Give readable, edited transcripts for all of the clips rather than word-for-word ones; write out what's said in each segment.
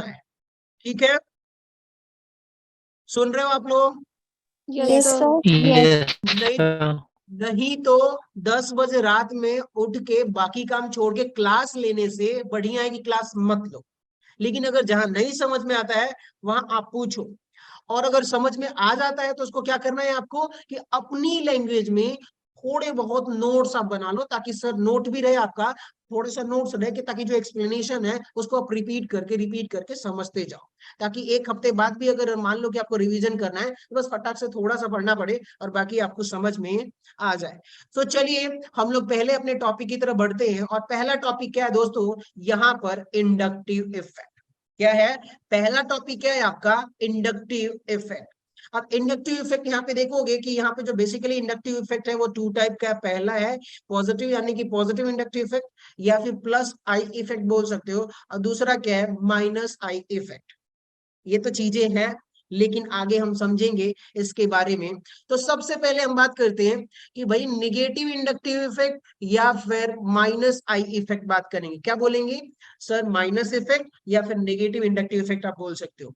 है। ठीक है, सुन रहे हो आप लोग? Yes sir. नहीं, नहीं तो 10 बजे रात में उठ के बाकी काम छोड़ के क्लास लेने से बढ़िया है कि क्लास मत लो। लेकिन अगर जहां नहीं समझ में आता है वहां आप पूछो, और अगर समझ में आ जाता है तो उसको क्या करना है आपको कि अपनी लैंग्वेज में थोड़े बहुत नोट्स आप बना लो, ताकि सर नोट भी रहे आपका, थोड़े सा नोट्स रहे कि ताकि जो एक्सप्लेनेशन है उसको आप रिपीट करके समझते जाओ, ताकि एक हफ्ते बाद भी अगर मान लो कि आपको रिवीजन करना है तो बस फटाक से थोड़ा सा पढ़ना पड़े और बाकी आपको समझ में आ जाए। तो चलिए हम लोग पहले अपने टॉपिक की तरफ बढ़ते हैं, और पहला टॉपिक क्या है दोस्तों, यहाँ पर इंडक्टिव इफेक्ट। क्या है पहला टॉपिक, क्या है आपका, इंडक्टिव इफेक्ट। अब इंडक्टिव इफेक्ट यहाँ पे देखोगे कि यहाँ पे जो बेसिकली इंडक्टिव इफेक्ट है वो टू टाइप का है। पहला है पॉजिटिव, यानी कि पॉजिटिव इंडक्टिव इफेक्ट, या फिर प्लस आई इफेक्ट बोल सकते हो, और दूसरा क्या है, माइनस आई इफेक्ट। ये तो चीजें हैं, लेकिन आगे हम समझेंगे इसके बारे में। तो सबसे पहले हम बात करते हैं कि भाई निगेटिव इंडक्टिव इफेक्ट या फिर माइनस आई इफेक्ट बात करेंगे। क्या बोलेंगे सर, माइनस इफेक्ट या फिर नेगेटिव इंडक्टिव इफेक्ट आप बोल सकते हो।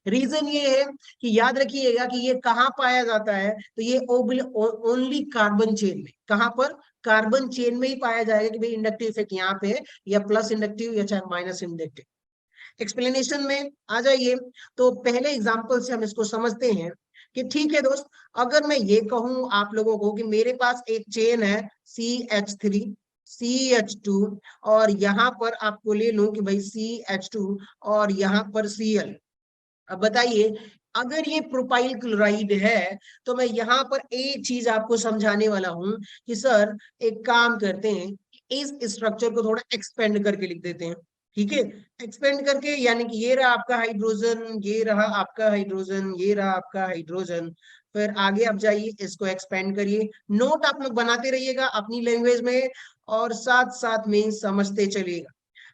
रीजन ये है कि याद रखिएगा कि ये कहाँ पाया जाता है, तो ये ओनली कार्बन चेन में। कहां पर, कार्बन चेन में ही पाया जाएगा कि भाई इंडक्टिव इफेक्ट यहाँ पे है, या प्लस इंडक्टिव या चाहे माइनस इंडक्टिव। एक्सप्लेनेशन में आ जाइए, तो पहले एग्जांपल से हम इसको समझते हैं कि ठीक है दोस्त, अगर मैं ये कहूं आप लोगों को कि मेरे पास एक चेन है CH3 CH2, और यहां पर आपको ले लूं कि भाई CH2 और यहां पर Cl। अब बताइए, अगर ये प्रोपाइल क्लोराइड है तो मैं यहाँ पर एक चीज आपको समझाने वाला हूं कि सर एक काम करते हैं, इस स्ट्रक्चर को थोड़ा एक्सपेंड करके लिख देते हैं। ठीक है, एक्सपेंड करके, यानी कि ये रहा आपका हाइड्रोजन, ये रहा आपका हाइड्रोजन, ये रहा आपका हाइड्रोजन। फिर आगे आप जाइए, इसको एक्सपेंड करिए। नोट आप लोग बनाते रहिएगा अपनी लैंग्वेज में, और साथ साथ में समझते चलिएगा।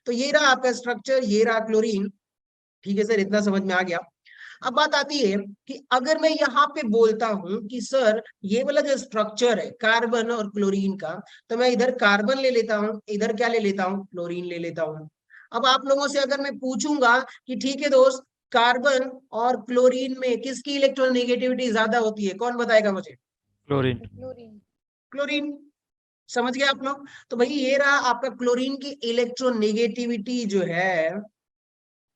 तो ये रहा आपका स्ट्रक्चर, ये रहा क्लोरीन। ठीक है सर, इतना समझ में आ गया। अब बात आती है कि अगर मैं यहाँ पे बोलता हूं कि सर ये वाला जो स्ट्रक्चर है कार्बन और क्लोरीन का, तो मैं इधर कार्बन ले लेता हूं, इधर क्या ले लेता हूं, क्लोरीन ले लेता हूं। अब आप लोगों से अगर मैं पूछूंगा कि ठीक है दोस्त, कार्बन और क्लोरीन में किसकी इलेक्ट्रॉन नेगेटिविटी ज्यादा होती है, कौन बताएगा मुझे? क्लोरीन। क्लोरीन। समझ गए आप लोग? तो भाई ये रहा आपका क्लोरीन की इलेक्ट्रोनेगेटिविटी जो है,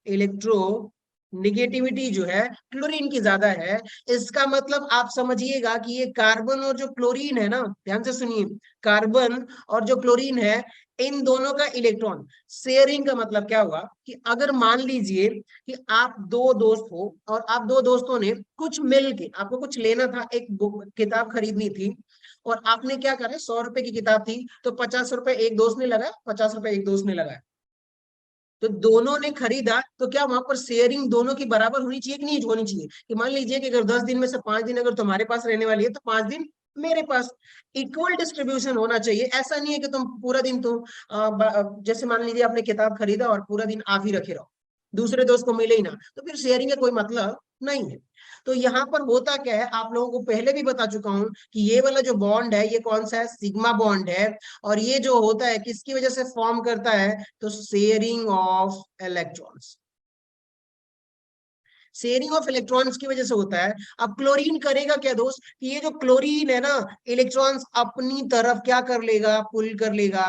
इलेक्ट्रो निगेटिविटी जो है क्लोरीन की ज्यादा है। इसका मतलब आप समझिएगा कि ये कार्बन और जो क्लोरीन है ना, ध्यान से सुनिए, कार्बन और जो क्लोरीन है, इन दोनों का इलेक्ट्रॉन शेयरिंग का मतलब क्या हुआ कि अगर मान लीजिए कि आप दो दोस्त हो, और आप दो दोस्तों ने कुछ मिल के, आपको कुछ लेना था, एक बुक किताब खरीदनी थी, और आपने क्या करा, 100 रुपए की किताब थी तो 50 रुपए एक दोस्त ने लगाया, 50 रुपए एक दोस्त ने लगाया। तो दोनों ने खरीदा, तो क्या वहां पर शेयरिंग दोनों की बराबर होनी चाहिए कि नहीं होनी चाहिए? कि मान लीजिए कि अगर 10 दिन में से 5 दिन अगर तुम्हारे पास रहने वाली है तो 5 दिन मेरे पास। इक्वल डिस्ट्रीब्यूशन होना चाहिए। ऐसा नहीं है कि तुम पूरा दिन तुम जैसे मान लीजिए आपने किताब खरीदा और पूरा दिन आप ही रखे रहो, दूसरे दोस्त को मिले ही ना, तो फिर शेयरिंग का कोई मतलब नहीं है। तो यहाँ पर होता क्या है, आप लोगों को पहले भी बता चुका हूं कि ये वाला जो बॉन्ड है ये कौन सा है, सिग्मा बॉन्ड है। और ये जो होता है किसकी वजह से फॉर्म करता है, तो sharing of electrons, sharing of electrons की वजह से होता है। अब क्लोरीन करेगा क्या दोस्त, कि ये जो क्लोरीन है ना, इलेक्ट्रॉन्स अपनी तरफ क्या कर लेगा, पुल कर लेगा।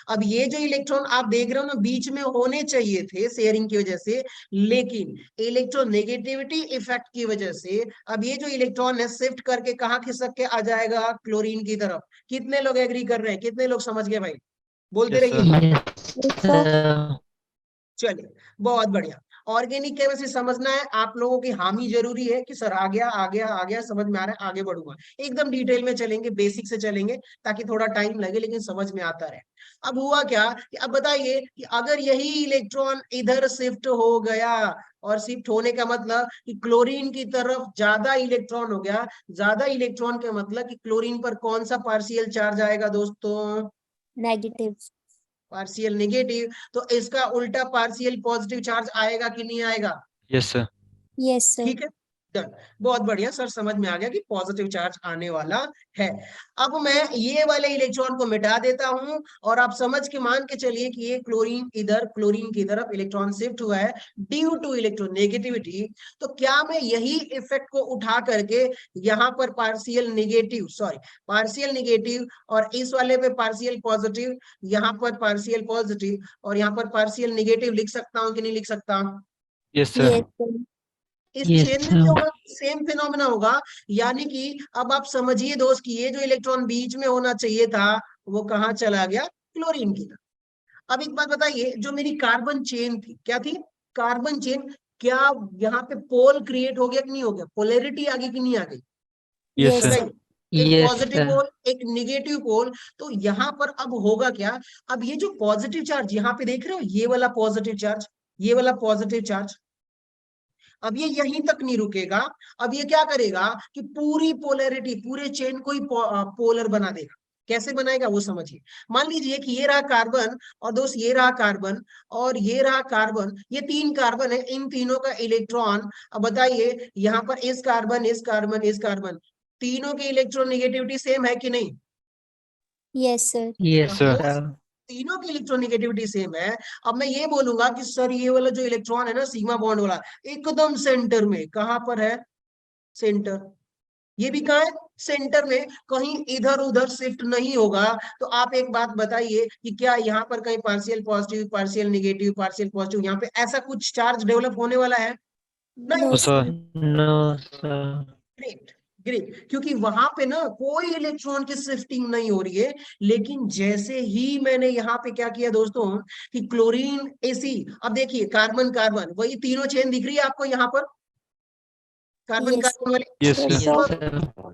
अब ये जो इलेक्ट्रॉन आप देख रहे हो ना, बीच में होने चाहिए थे शेयरिंग की वजह से, लेकिन इलेक्ट्रोनेगेटिविटी इफेक्ट की वजह से अब ये जो इलेक्ट्रॉन है शिफ्ट करके कहाँ खिसक के आ जाएगा, क्लोरीन की तरफ। कितने लोग एग्री कर रहे हैं, कितने लोग समझ गए भाई, बोलते यस रहिए। सर। चलिए, बहुत बढ़िया। ऑर्गेनिक केमिस्ट्री समझना है आप लोगों की, हामी जरूरी है कि सर आ गया आ गया आ गया, समझ में आ रहा है, आगे बढ़ूंगा। एकदम डिटेल में चलेंगे, बेसिक से चलेंगे, ताकि थोड़ा टाइम लगे लेकिन समझ में आता रहे। अब हुआ क्या कि अब बताइए कि अगर यही इलेक्ट्रॉन इधर शिफ्ट हो गया, और शिफ्ट होने का मतलब कि क्लोरीन की तरफ ज्यादा इलेक्ट्रॉन हो गया, ज्यादा इलेक्ट्रॉन का मतलब कि क्लोरीन पर कौन सा पार्शियल चार्ज आएगा दोस्तों, नेगेटिव। Partial negative. तो इसका उल्टा पार्शियल पॉजिटिव चार्ज आएगा कि नहीं आएगा? Yes sir. Yes sir. ठीक है, डन, बहुत बढ़िया सर, समझ में आ गया कि पॉजिटिव चार्ज आने वाला है। अब मैं ये वाले इलेक्ट्रॉन को मिटा देता हूं और आप समझ के मान के चलिए कि ये क्लोरीन की तरफ इलेक्ट्रॉन शिफ्ट हुआ है ड्यू टू इलेक्ट्रोनेगेटिविटी। तो क्या मैं यही इफेक्ट को उठा करके यहाँ पर पार्शियल निगेटिव और इस वाले पे पार्शियल पॉजिटिव, यहाँ पर पार्शियल पॉजिटिव और यहाँ पर पार्शियल निगेटिव लिख सकता हूँ कि नहीं लिख सकता? Yes, sir. Yes, sir. इस Yes, चेन में sir. भी होगा, सेम फिनोमेना होगा। यानी कि अब आप समझिए दोस्त कि ये जो इलेक्ट्रॉन बीच में होना चाहिए था वो कहाँ चला गया? क्लोरीन की तरफ। अब एक बात बताइए, जो मेरी कार्बन चेन थी, क्या थी? कार्बन चेन, क्या यहाँ पे पोल क्रिएट हो गया कि नहीं हो गया? पोलैरिटी आ गई कि नहीं आ गई? Yes, Yes, sir. sir. बताइए, एक Yes, पॉजिटिव sir. पोल, एक निगेटिव पोल। तो यहाँ पर अब होगा क्या? अब ये जो पॉजिटिव चार्ज यहाँ पे देख रहे हो, ये वाला पॉजिटिव चार्ज, ये वाला पॉजिटिव चार्ज, अब ये यहीं तक नहीं रुकेगा। अब ये क्या करेगा कि पूरी पोलैरिटी, पूरे चेन को ही पोलर बना देगा। कैसे बनाएगा वो समझिए। मान लीजिए कि ये रहा कार्बन और दोस्त ये रहा कार्बन और ये रहा कार्बन, ये 3 कार्बन है, इन तीनों का इलेक्ट्रॉन, अब बताइए यहाँ पर इस कार्बन, इस कार्बन, इस कार्बन, तीनों की इलेक्ट्रोनेगेटिविटी सेम है कि नहीं? Yes, sir. Yes, sir. तीनों की इलेक्ट्रोनेगेटिविटी सेम है। अब मैं ये बोलूंगा कि सर ये वाला जो इलेक्ट्रॉन है ना, सिग्मा बॉन्ड वाला, एकदम सेंटर में, कहां पर है? सेंटर। ये भी कहाँ है? सेंटर में, कहीं इधर उधर शिफ्ट नहीं होगा। तो आप एक बात बताइए कि क्या यहाँ पर कहीं partial positive, partial negative, partial positive, यहाँ पे ऐसा कुछ चार्ज डेवलप होने वाला है? नहीं। No, No, sir. sir. No, sir. Great, great, क्योंकि वहां पे ना कोई इलेक्ट्रॉन की शिफ्टिंग नहीं हो रही है। लेकिन जैसे ही मैंने यहाँ पे क्या किया दोस्तों कि क्लोरीन एसी, अब देखिए कार्बन कार्बन, वही तीनों चेन दिख रही है आपको यहाँ पर, कार्बन Yes, कार्बन वाले। Yes, yes, sir. sir.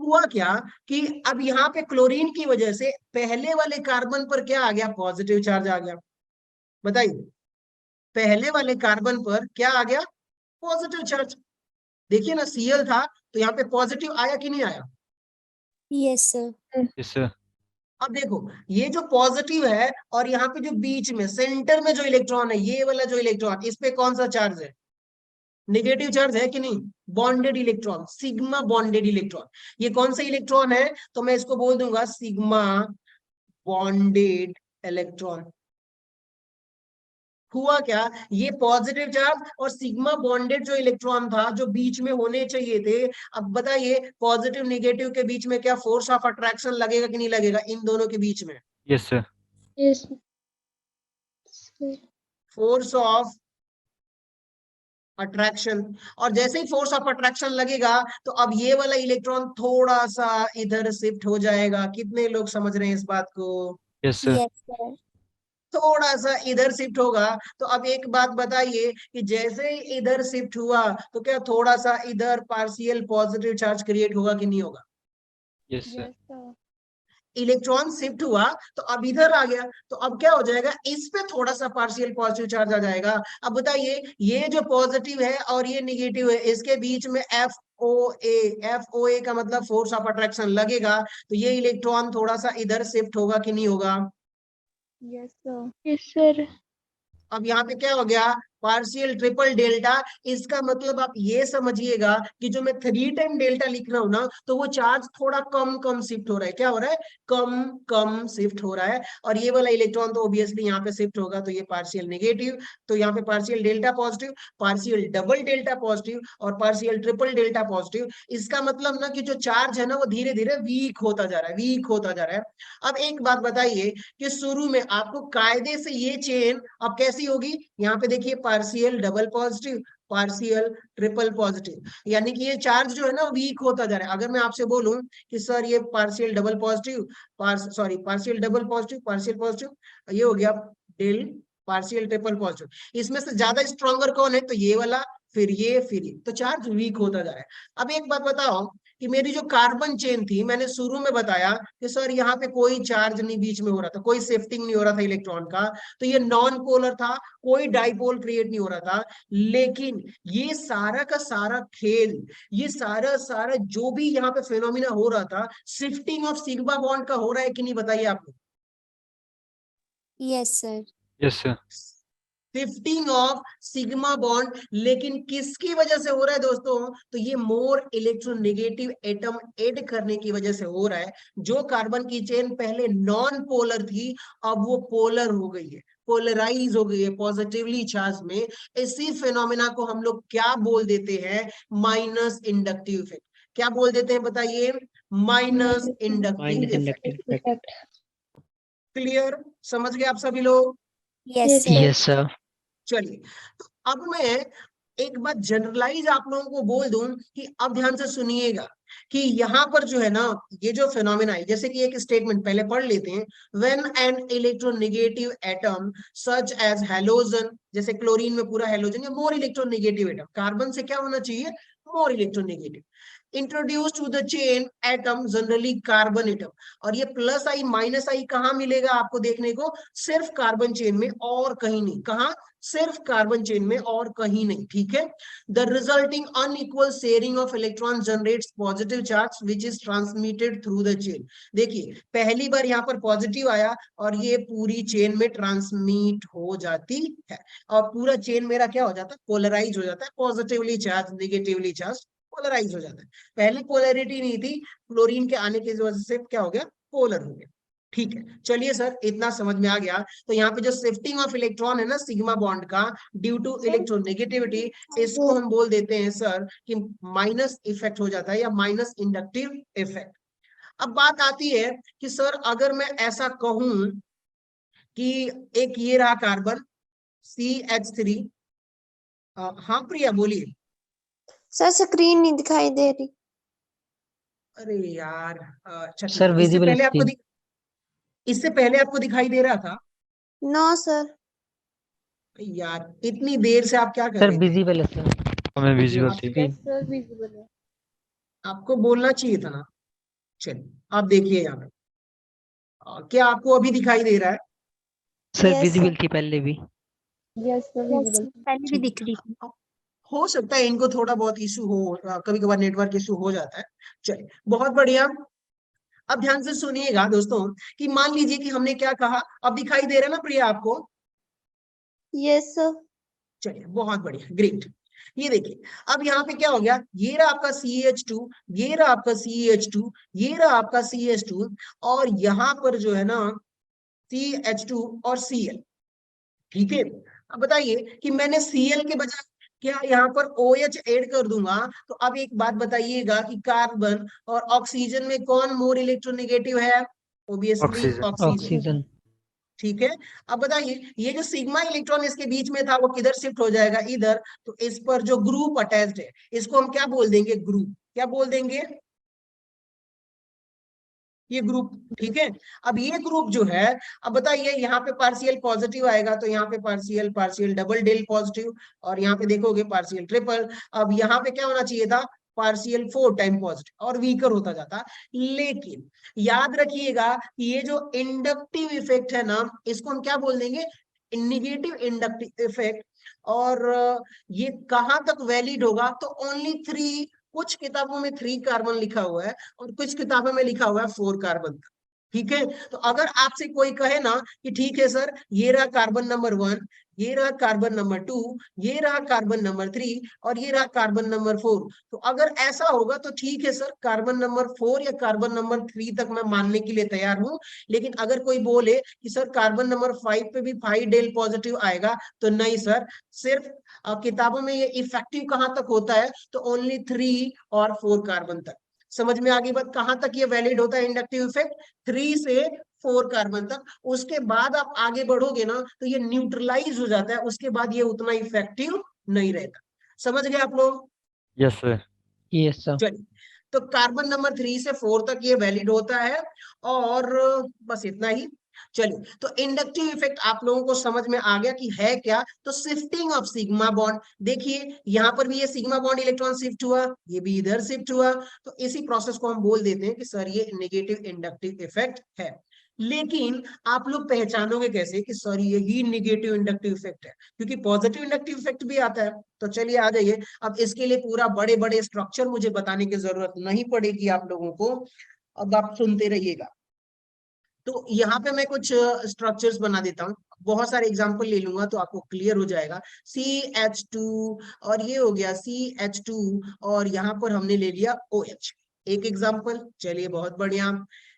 हुआ क्या कि अब यहाँ पे क्लोरीन की वजह से पहले वाले कार्बन पर क्या आ गया? पॉजिटिव चार्ज आ गया। बताइए, पहले वाले कार्बन पर क्या आ गया? Positive charge. देखिए ना, Cl था तो यहाँ पे पॉजिटिव आया कि नहीं आया? Yes, sir. Yes, sir. अब देखो, ये जो पॉजिटिव है और यहाँ पे जो बीच में सेंटर में जो इलेक्ट्रॉन है, ये वाला जो इलेक्ट्रॉन, इस पे कौन सा चार्ज है? नेगेटिव चार्ज है कि नहीं? Bonded electron, sigma bonded electron. ये कौन सा इलेक्ट्रॉन है? तो मैं इसको बोल दूंगा सिग्मा बॉन्डेड इलेक्ट्रॉन। हुआ क्या? ये पॉजिटिव चार्ज और सिग्मा बॉन्डेड जो इलेक्ट्रॉन था, जो बीच में होने चाहिए थे, अब बताइए पॉजिटिव निगेटिव के बीच में क्या फोर्स ऑफ अट्रैक्शन लगेगा कि नहीं लगेगा इन दोनों के बीच में? Yes, sir. Yes, sir. Force of attraction. और जैसे ही फोर्स ऑफ अट्रैक्शन लगेगा तो अब ये वाला इलेक्ट्रॉन थोड़ा सा इधर शिफ्ट हो जाएगा। कितने लोग समझ रहे हैं इस बात को? Yes, sir. Yes, sir. थोड़ा सा इधर शिफ्ट होगा। तो अब एक बात बताइए कि जैसे ही इधर शिफ्ट हुआ तो क्या थोड़ा सा इधर पार्शियल पॉजिटिव चार्ज क्रिएट होगा कि नहीं होगा? Yes, sir. Yes, sir. Electron shift हुआ तो अब इधर आ गया, तो अब क्या हो जाएगा? इस पे थोड़ा सा पार्शियल पॉजिटिव चार्ज आ जाएगा। अब बताइए, ये जो पॉजिटिव है और ये निगेटिव है, इसके बीच में एफ ओ ए का मतलब फोर्स ऑफ अट्रैक्शन लगेगा। तो ये इलेक्ट्रॉन थोड़ा सा इधर शिफ्ट होगा कि नहीं होगा? Yes, sir. Yes, sir. अब यहाँ पे क्या हो गया? Partial triple delta. इसका मतलब आप ये समझिएगा कि जो मैं 3 टाइम डेल्टा लिख रहा हूं ना, तो वो चार्ज थोड़ा कम कम शिफ्ट हो रहा है। क्या हो रहा है? कम कम शिफ्ट हो रहा है। और ये वाला इलेक्ट्रॉन तो ऑब्वियसली यहाँ पे शिफ्ट होगा, तो ये पार्शियल नेगेटिव, तो यहाँ पे partial delta positive, partial double delta positive और पार्शियल ट्रिपल डेल्टा पॉजिटिव। इसका मतलब ना कि जो चार्ज है ना वो धीरे धीरे वीक होता जा रहा है, वीक होता जा रहा है। अब एक बात बताइए कि शुरू में आपको कायदे से ये चेन अब कैसी होगी? यहाँ पे देखिए, partial double positive, partial triple positive, यानी कि ये चार्ज जो है ना वीक होता जा रहा है। अगर मैं आपसे बोलूं कि सर ये partial double positive, partial double positive, partial positive, ये हो गया डेल, पार्शियल ट्रिपल पॉजिटिव, इसमें से ज्यादा स्ट्रॉन्गर कौन है? तो ये वाला, फिर ये, फिर ये, तो चार्ज वीक होता जा रहा है। अब एक बात बताओ कि मेरी जो कार्बन चेन थी, मैंने शुरू में बताया कि सर यहाँ पे कोई चार्ज नहीं बीच में हो रहा था, कोई शिफ्टिंग नहीं हो रहा था इलेक्ट्रॉन का, तो ये नॉन पोलर था, कोई डाइपोल क्रिएट नहीं हो रहा था। लेकिन ये सारा का सारा खेल, ये सारा सारा जो भी यहाँ पे फेनोमिना हो रहा था, शिफ्टिंग ऑफ सिग्मा बॉन्ड का हो रहा है कि नहीं? बताइए आप लोग। Yes, sir. Yes, sir. Shifting of sigma bond. लेकिन किसकी वजह से हो रहा है दोस्तों? तो ये मोर इलेक्ट्रोनेगेटिव एटम ऐड करने की वजह से हो रहा है। जो कार्बन की चेन पहले नॉन पोलर थी, अब वो पोलर हो गई है, पोलराइज हो गई है पॉजिटिवली चार्ज में। इसी फिनोमेना को हम लोग क्या बोल देते हैं? Minus inductive effect. क्या बोल देते हैं बताइए? Minus inductive minus effect. Inductive effect. Clear? समझ गए आप सभी लोग? Yes, sir. Yes sir. चलिए, तो अब मैं एक बात जनरलाइज आप लोगों को बोल दूं कि अब ध्यान से सुनिएगा कि यहाँ पर जो है ना, ये जो फिनोमेना है, जैसे कि एक स्टेटमेंट पहले पढ़ लेते हैं। When an electronegative atom such as halogen, जैसे क्लोरीन में पूरा हैलोजन, या मोर इलेक्ट्रोनेगेटिव एटम, कार्बन से क्या होना चाहिए? More electronegative, introduce to the chain atom, generally carbon atom. और ये प्लस आई माइनस आई कहाँ मिलेगा आपको देखने को? सिर्फ कार्बन चेन में, और कहीं नहीं। कहाँ? सिर्फ कार्बन चेन में, और कहीं नहीं। ठीक है। The resulting unequal sharing of electron generates positive charge which is transmitted through the chain. देखिए, पहली बार यहाँ पर पॉजिटिव आया और ये पूरी चेन में ट्रांसमिट हो जाती है, और पूरा चेन मेरा क्या हो जाता है? पोलराइज हो जाता है, positively charge negatively charge polarise हो जाता है। पहले पोलैरिटी नहीं थी, क्लोरीन के आने की वजह से क्या हो गया? पोलर हो गया। ठीक है, चलिए सर, इतना समझ में आ गया। तो यहाँ पे जो शिफ्टिंग ऑफ इलेक्ट्रॉन है ना सिग्मा बॉन्ड का, ड्यू टू इलेक्ट्रोनेगेटिविटी, इसको हम बोल देते हैं सर कि माइनस इफेक्ट हो जाता है, या माइनस इंडक्टिव इफेक्ट। अब बात आती है कि सर अगर मैं ऐसा कहूं कि एक ये रहा कार्बन CH3। हाँ प्रिया बोलिए। सर स्क्रीन नहीं दिखाई दे रही। अरे यार, अच्छा ठीक सर है। Visible screen. इससे पहले आपको दिखाई दे रहा था? No sir. यार, इतनी देर से आप क्या कर सर रहे थे? विजिबल है सर। हमें विजुअल आप, थी। सर विजिबल है। आपको बोलना चाहिए था ना। चलिए, आप देखिए यहाँ पे, क्या आपको अभी दिखाई दे रहा है? Sir Yes, visible sir. थी पहले भी। यस सर विजिबल पहले भी दिख रही थी। हो सकता है इनको थोड़ा बहुत इशू हो, कभी कभार नेटवर्क इशू हो जाता है। चलिए, बहुत बढ़िया। अब ध्यान से सुनिएगा दोस्तों कि मान लीजिए कि हमने क्या कहा, अब दिखाई दे रहा है ना प्रिया आपको? Yes sir. चलिए, बहुत बढ़िया, ग्रेट। ये देखिए, अब यहाँ पे क्या हो गया? ये रहा आपका CH2, ये रहा आपका CH2, ये रहा आपका CH2, और यहाँ पर जो है ना CH2 और Cl। ठीक है। अब बताइए कि मैंने Cl के बजाय क्या यहाँ पर OH ऐड कर दूंगा, तो अब एक बात बताइएगा कि कार्बन और ऑक्सीजन में कौन मोर इलेक्ट्रोनेगेटिव है? Obviously oxygen. ऑक्सीजन। ऑक्सीजन। ठीक है। अब बताइए, ये जो सिग्मा इलेक्ट्रॉन इसके बीच में था, वो किधर शिफ्ट हो जाएगा? इधर। तो इस पर जो ग्रुप अटैच्ड है, इसको हम क्या बोल देंगे? ग्रुप। क्या बोल देंगे? ये ग्रुप। ठीक है। अब ये ग्रुप जो है, अब बताइए, यहाँ पे पार्शियल पॉजिटिव आएगा, तो यहाँ पे partial partial double del positive, और यहाँ पे देखोगे पार्शियल ट्रिपल। अब यहाँ पे क्या होना चाहिए था? पार्शियल 4 टाइम पॉजिटिव, और वीकर होता जाता। लेकिन याद रखिएगा, ये जो इंडक्टिव इफेक्ट है ना, इसको हम क्या बोल देंगे? Negative inductive effect. और ये कहां तक वैलिड होगा? तो ओनली 3। कुछ किताबों में 3 कार्बन लिखा हुआ है, और कुछ किताबों में लिखा हुआ है 4 कार्बन। ठीक है। तो अगर आपसे कोई कहे ना कि ठीक है सर, ये रहा कार्बन नंबर 1, ये रहा कार्बन नंबर 2, ये रहा कार्बन नंबर 3, और ये रहा कार्बन नंबर 4, तो अगर ऐसा होगा तो ठीक है सर, कार्बन नंबर 4 या कार्बन नंबर 3 तक मैं मानने के लिए तैयार हूं। लेकिन अगर कोई बोले कि सर कार्बन नंबर 5 पे भी 5 डेल पॉजिटिव आएगा, तो नहीं सर, सिर्फ किताबों में ये इफेक्टिव कहां तक होता है? तो ओनली 3 और 4 कार्बन तक। समझ में आ गई बात? कहां तक ये वैलिड होता है इंडक्टिव इफेक्ट? 3 से 4 कार्बन तक। उसके बाद आप आगे बढ़ोगे ना, तो ये न्यूट्रलाइज हो जाता है, उसके बाद ये उतना इफेक्टिव नहीं रहता। समझ गए आप लोग? Yes sir. Yes sir. चलिए, तो कार्बन नंबर 3 से 4 तक ये वैलिड होता है, और बस इतना ही। चलिए, तो इंडक्टिव इफेक्ट आप लोगों को समझ में आ गया कि है क्या? तो शिफ्टिंग ऑफ सिग्मा बॉन्ड। देखिए, यहां पर भी ये सिग्मा बॉन्ड इलेक्ट्रॉन शिफ्ट हुआ, ये भी इधर शिफ्ट हुआ, तो इसी प्रोसेस को हम बोल देते हैं कि सर ये नेगेटिव इंडक्टिव इफेक्ट है। लेकिन आप लोग पहचानोगे कैसे कि सर यही नेगेटिव इंडक्टिव इफेक्ट है? क्योंकि पॉजिटिव इंडक्टिव इफेक्ट भी आता है। तो चलिए आ जाइए, अब इसके लिए पूरा बड़े बड़े स्ट्रक्चर मुझे बताने की जरूरत नहीं पड़ेगी आप लोगों को, अब आप सुनते रहिएगा। तो यहाँ पे मैं कुछ स्ट्रक्चर्स बना देता हूँ, बहुत सारे एग्जांपल ले लूंगा तो आपको क्लियर हो जाएगा। CH2 और ये हो गया CH2 और यहाँ पर हमने ले लिया OH, एक एग्जांपल। चलिए बहुत बढ़िया,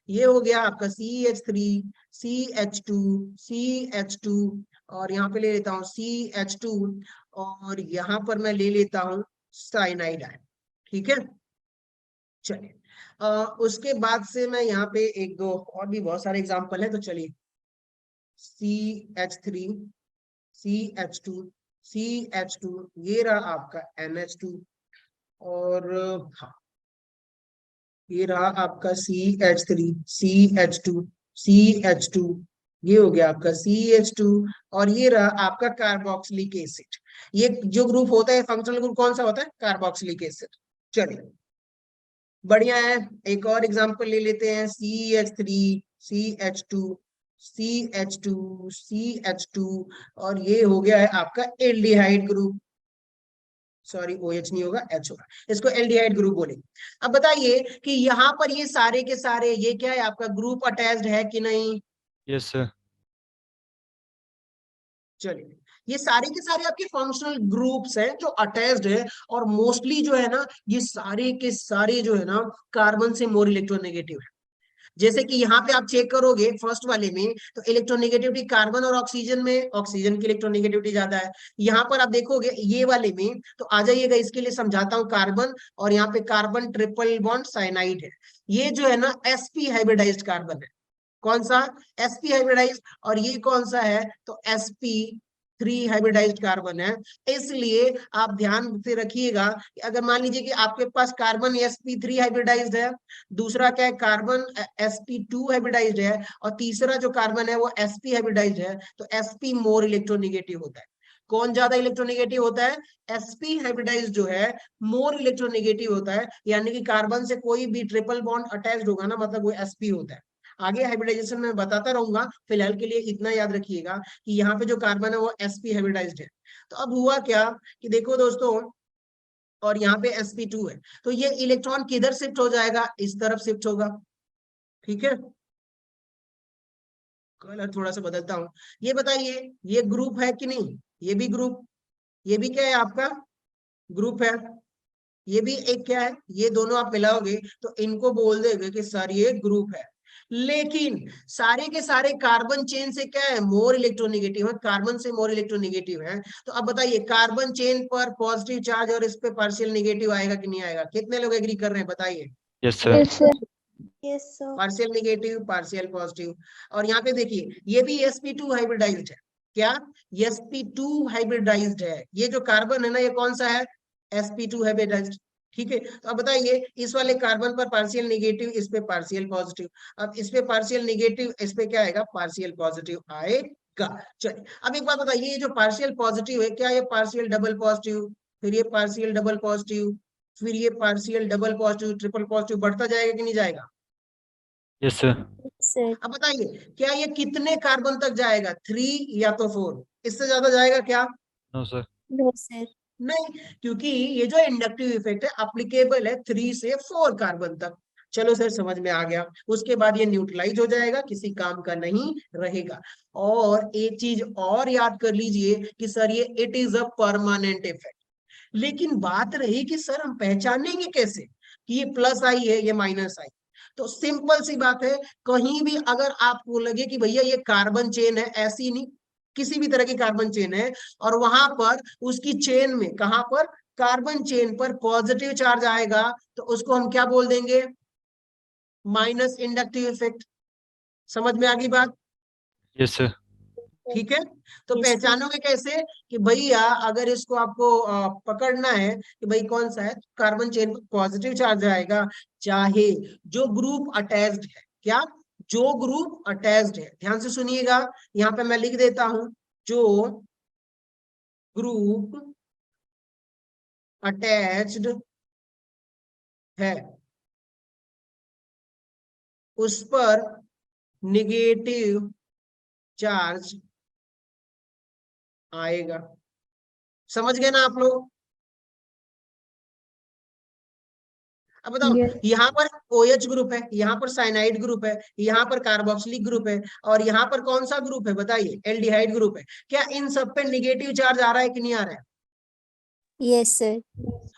ये हो गया आपका CH3 CH2 CH2 और यहाँ पे ले लेता हूँ CH2 और यहाँ पर मैं ले लेता हूँ साइनाइड आयन। ठीक है, चलिए उसके बाद से मैं यहाँ पे एक दो और भी बहुत सारे एग्जांपल है, तो चलिए CH3 CH2 CH2 ये रहा आपका NH2 और हाँ ये रहा आपका CH3 CH2 CH2 ये हो गया आपका CH2 और ये रहा आपका कार्बोक्सिलिक एसिड। ये जो ग्रुप होता है फंक्शनल ग्रुप कौन सा होता है? Carboxylic acid. चलिए बढ़िया है, एक और एग्जांपल ले लेते हैं CH3 CH2 CH2 CH2 और ये हो गया है आपका एल्डिहाइड ग्रुप। सॉरी OH नहीं होगा, H होगा, इसको एल्डिहाइड ग्रुप बोलेंगे। अब बताइए कि यहाँ पर ये सारे के सारे ये क्या है आपका ग्रुप अटैच्ड है कि नहीं? Yes sir. चलिए ये सारे के सारे आपके फंक्शनल ग्रुप्स हैं जो अटैच्ड है और मोस्टली जो है ना ये सारे के सारे जो है ना कार्बन से मोर इलेक्ट्रोनेगेटिव है। जैसे कि यहाँ पे आप चेक करोगे फर्स्ट वाले में तो इलेक्ट्रोनेगेटिविटी कार्बन और ऑक्सीजन में, ऑक्सीजन की इलेक्ट्रोनेगेटिविटी ज्यादा है। यहाँ पर आप देखोगे ये वाले में तो आ जाइएगा, इसके लिए समझाता हूँ कार्बन और यहाँ पे कार्बन ट्रिपल बॉन्ड साइनाइड है। ये जो है ना sp हाइब्रिडाइज्ड कार्बन है। कौन सा? sp hybridised. और ये कौन सा है? तो sp3 हाइब्रिडाइज्ड कार्बन है। इसलिए आप ध्यान से रखिएगा कि अगर मान लीजिए कि आपके पास कार्बन sp3 हाइब्रिडाइज्ड है, दूसरा क्या है कार्बन sp2 हाइब्रिडाइज्ड है और तीसरा जो कार्बन है वो sp हाइब्रिडाइज्ड है, तो sp मोर इलेक्ट्रोनेगेटिव होता है। कौन ज्यादा इलेक्ट्रोनेगेटिव होता है? sp हाइब्रिडाइज्ड जो है मोर इलेक्ट्रोनेगेटिव होता है, यानी कि कार्बन से कोई भी ट्रिपल बॉन्ड अटैच्ड होगा ना मतलब वो sp होता है। आगे हाइब्रिडाइजेशन में बताता रहूंगा, फिलहाल के लिए इतना याद रखिएगा कि यहाँ पे जो कार्बन है वो sp हाइब्रिडाइज्ड है। तो अब हुआ क्या कि देखो दोस्तों, और यहाँ पे sp2 है तो ये इलेक्ट्रॉन किधर शिफ्ट हो जाएगा? इस तरफ शिफ्ट होगा। ठीक है, कलर थोड़ा सा बदलता हूं। ये बताइए ये ग्रुप है कि नहीं? ये भी ग्रुप, ये भी क्या है आपका ग्रुप है, ये भी एक क्या है, ये दोनों आप मिलाओगे तो इनको बोल देंगे कि सर ये ग्रुप है। लेकिन सारे के सारे कार्बन चेन से क्या है? मोर इलेक्ट्रोनेगेटिव है, कार्बन से मोर इलेक्ट्रोनेगेटिव है। तो अब बताइए कार्बन चेन पर पॉजिटिव चार्ज और इस पे पार्शियल नेगेटिव आएगा कि नहीं आएगा? कितने लोग एग्री कर रहे हैं बताइए? Yes sir. Yes sir. Partial negative partial positive. और यहाँ पे देखिए ये भी sp2 हाइब्रिडाइज्ड है। क्या? sp2 हाइब्रिडाइज्ड है। ये जो कार्बन है ना ये कौन सा है? sp2 hybridised. ठीक है, तो अब बताइए इस वाले कार्बन पर पार्शियल नेगेटिव, इस पे पार्शियल पॉजिटिव। अब इस पे पार्शियल नेगेटिव, इस पे क्या आएगा? पार्शियल पॉजिटिव आएगा। चलिए अब एक बात बताइए, ये जो पार्शियल पॉजिटिव है क्या ये पार्शियल डबल पॉजिटिव, फिर ये पार्शियल डबल पॉजिटिव, फिर ये partial double positive triple positive बढ़ता जाएगा कि नहीं जाएगा? Yes sir. अब बताइए क्या ये कितने कार्बन तक जाएगा? 3 या तो 4? इससे ज्यादा जाएगा क्या? No sir. No sir. नहीं, क्योंकि ये जो इंडक्टिव इफेक्ट है अप्लीकेबल है 3 से 4 कार्बन तक। चलो सर समझ में आ गया। उसके बाद ये न्यूट्रलाइज हो जाएगा, किसी काम का नहीं रहेगा। और एक चीज और याद कर लीजिए कि सर ये it is a permanent effect. लेकिन बात रही कि सर हम पहचानेंगे कैसे कि ये प्लस आई है ये माइनस आई? तो सिंपल सी बात है, कहीं भी अगर आपको लगे कि भैया ये कार्बन चेन है, ऐसी नहीं किसी भी तरह की कार्बन चेन है और वहां पर उसकी चेन में कहां पर कार्बन चेन पर पॉजिटिव चार्ज आएगा तो उसको हम क्या बोल देंगे? Minus inductive effect. समझ में आ गई बात? Yes sir. ठीक है, तो Yes, sir. पहचानोगे कैसे कि भैया अगर इसको आपको पकड़ना है कि भाई कौन सा है, कार्बन चेन पर पॉजिटिव चार्ज आएगा चाहे जो ग्रुप अटैच्ड है। क्या? जो ग्रुप अटैच्ड है। ध्यान से सुनिएगा, यहाँ पे मैं लिख देता हूं जो ग्रुप अटैच्ड है उस पर निगेटिव चार्ज आएगा। समझ गए ना आप लोग? अब बताओ, यहाँ पर OH ग्रुप है, यहाँ पर साइनाइड ग्रुप है, यहाँ पर कार्बोक्सिलिक ग्रुप है, और यहाँ पर कौन सा ग्रुप है बताइए, एल्डिहाइड ग्रुप है। क्या इन सब पे निगेटिव चार्ज आ रहा है कि नहीं आ रहा है? Yes sir.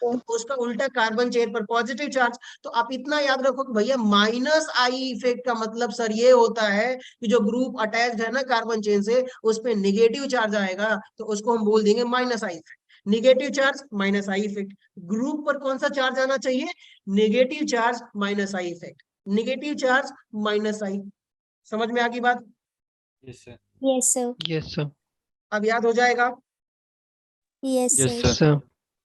तो उसका उल्टा कार्बन चेन पर पॉजिटिव चार्ज। तो आप इतना याद रखो कि भैया माइनस आई इफेक्ट का मतलब सर ये होता है कि जो ग्रुप अटैच्ड है ना कार्बन चेन से, उस पे निगेटिव चार्ज आएगा, तो उसको हम बोल देंगे minus I effect. Negative charge minus I effect. Group पर कौन सा चार्ज आना चाहिए? Negative charge minus I effect. Negative charge minus I. समझ में आ गई बात? Yes sir. Yes sir. Yes sir. अब याद हो जाएगा? Yes yes sir. सर।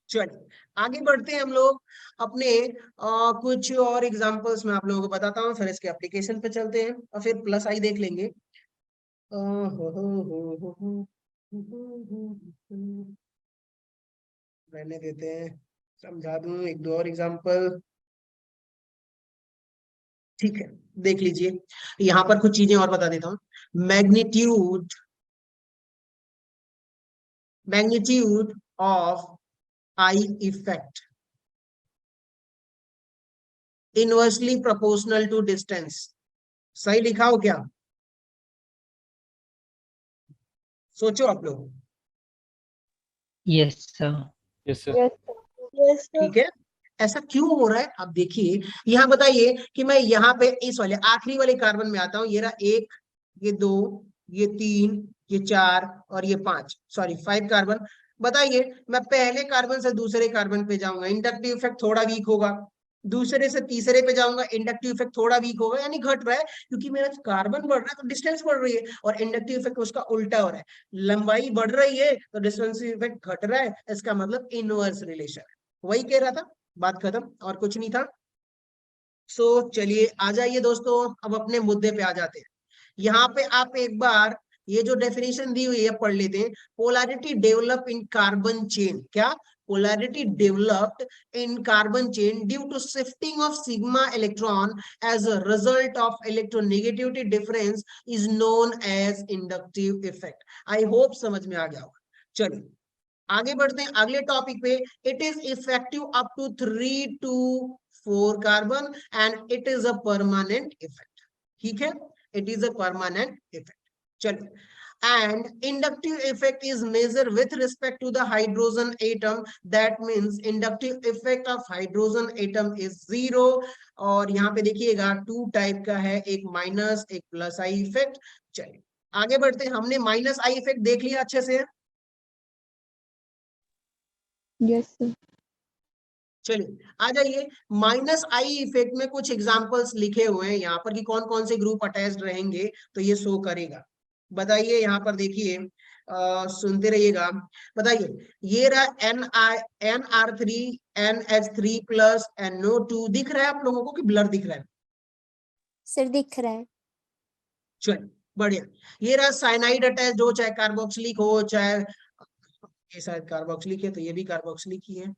चलिए आगे बढ़ते हैं हम लोग अपने कुछ और एग्जांपल्स में आप लोगों को बताता हूँ, फिर इसके एप्लीकेशन पे चलते हैं और फिर प्लस आई देख लेंगे। रहने देते हैं, समझा दूं एक दो और एग्जांपल। ठीक है, देख लीजिए, यहाँ पर कुछ चीजें और बता देता हूँ। Magnitude of I effect inversely proportional to distance. सही लिखा हो क्या? सोचो आप लोग। Yes sir. Yes sir. ठीक है, ऐसा क्यों हो रहा है आप देखिए। यहाँ बताइए कि मैं यहाँ पे इस वाले आखिरी वाले कार्बन में आता हूँ। ये रहा 1, ये 2, ये 3, ये 4 और ये 5, सॉरी 5 कार्बन। बताइए मैं पहले कार्बन से दूसरे कार्बन पे जाऊंगा, इंडक्टिव इफेक्ट थोड़ा वीक होगा। दूसरे से तीसरे पे जाऊंगा, इंडक्टिव इफेक्ट थोड़ा वीक होगा, यानी घट रहा है, क्योंकि मेरा कार्बन बढ़ रहा है तो डिस्टेंस बढ़ रही है, और इंडक्टिव इफेक्ट उसका उल्टा हो रहा है। लंबाई बढ़ रही है तो डिस्टेंस इफेक्ट घट रहा है, इसका मतलब इनवर्स रिलेशन है। वही कह रहा था, बात खत्म, और कुछ नहीं था। सो चलिए आ जाइए दोस्तों, अब अपने मुद्दे पे आ जाते हैं। यहाँ पे आप एक बार ये जो डेफिनेशन दी हुई है पढ़ लेते हैं। Polarity develop in carbon chain. क्या? Polarity developed in carbon chain due to shifting of sigma electron as a result of electronegativity difference is known as inductive effect. I hope समझ में आ गया होगा। चलिए आगे बढ़ते हैं अगले टॉपिक पे। It is effective up to 3 to 4 carbon and it is a permanent effect. ठीक है, it is a permanent effect. चलिए, and inductive effect is measured with respect to the hydrogen atom. That means inductive effect of hydrogen atom is 0। और यहाँ पे देखिएगा 2 type का है, एक माइनस एक प्लस आई इफेक्ट। चलिए आगे बढ़ते हैं। हमने माइनस आई इफेक्ट देख लिया अच्छे से। Yes sir. चलिए आ जाइए, माइनस आई इफेक्ट में कुछ एग्जांपल्स लिखे हुए हैं यहाँ पर कि कौन कौन से ग्रुप अटैच्ड रहेंगे, तो ये शो करेगा। बताइए यहाँ पर देखिए, सुनते रहिएगा। बताइए, ये रहा NR3 NH3 प्लस NO2। दिख रहा है आप लोगों को कि ब्लर दिख रहा है? सर दिख रहा है। चलिए बढ़िया। ये रहा साइनाइड अटैच हो, चाहे कार्बोक्सिलिक हो, चाहे ये शायद कार्बोक्सिलिक है तो ये भी कार्बोक्सिलिक ही है।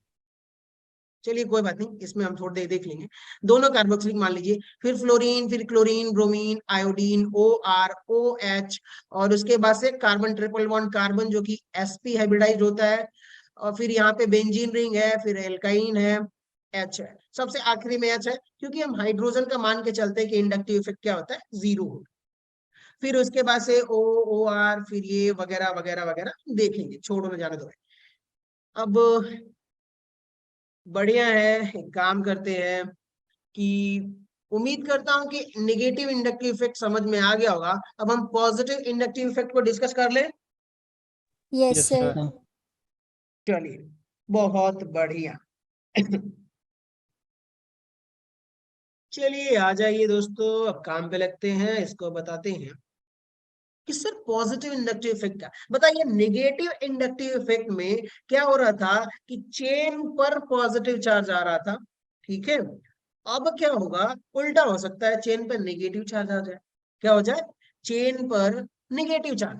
चलिए कोई बात नहीं, इसमें हम थोड़ी देर देख लेंगे। दोनों कार्बोक्सिलिक मान लीजिए, फिर फ्लोरीन, फिर chlorine, bromine, iodine, OR, OH, और उसके बाद से कार्बन ट्रिपल बॉन्ड कार्बन जो कि sp हाइब्रिडाइज होता है, और फिर यहाँ पे बेंजीन रिंग है, फिर एल्काइन है, H है, सबसे आखिरी में H है, क्योंकि हम हाइड्रोजन का मान के चलते हैं कि इंडक्टिव इफेक्ट क्या होता है, 0 होता है। फिर उसके बाद से O, OR, फिर ये वगैरह वगैरह वगैरह देखेंगे, छोड़ो ना, जाने दो। अब बढ़िया है, एक काम करते हैं कि उम्मीद करता हूं कि नेगेटिव इंडक्टिव इफेक्ट समझ में आ गया होगा। अब हम पॉजिटिव इंडक्टिव इफेक्ट को डिस्कस कर लें। Yes yes sir. सर। चलिए बहुत बढ़िया। चलिए आ जाइए दोस्तों, अब काम पे लगते हैं, इसको बताते हैं कि सर पॉजिटिव इंडक्टिव इफेक्ट का बताइए। नेगेटिव इंडक्टिव इफेक्ट में क्या हो रहा था कि चेन पर पॉजिटिव चार्ज आ रहा था, ठीक है। अब क्या होगा, उल्टा हो सकता है, चेन पर नेगेटिव चार्ज आ जाए। क्या हो जाए? चेन पर नेगेटिव चार्ज।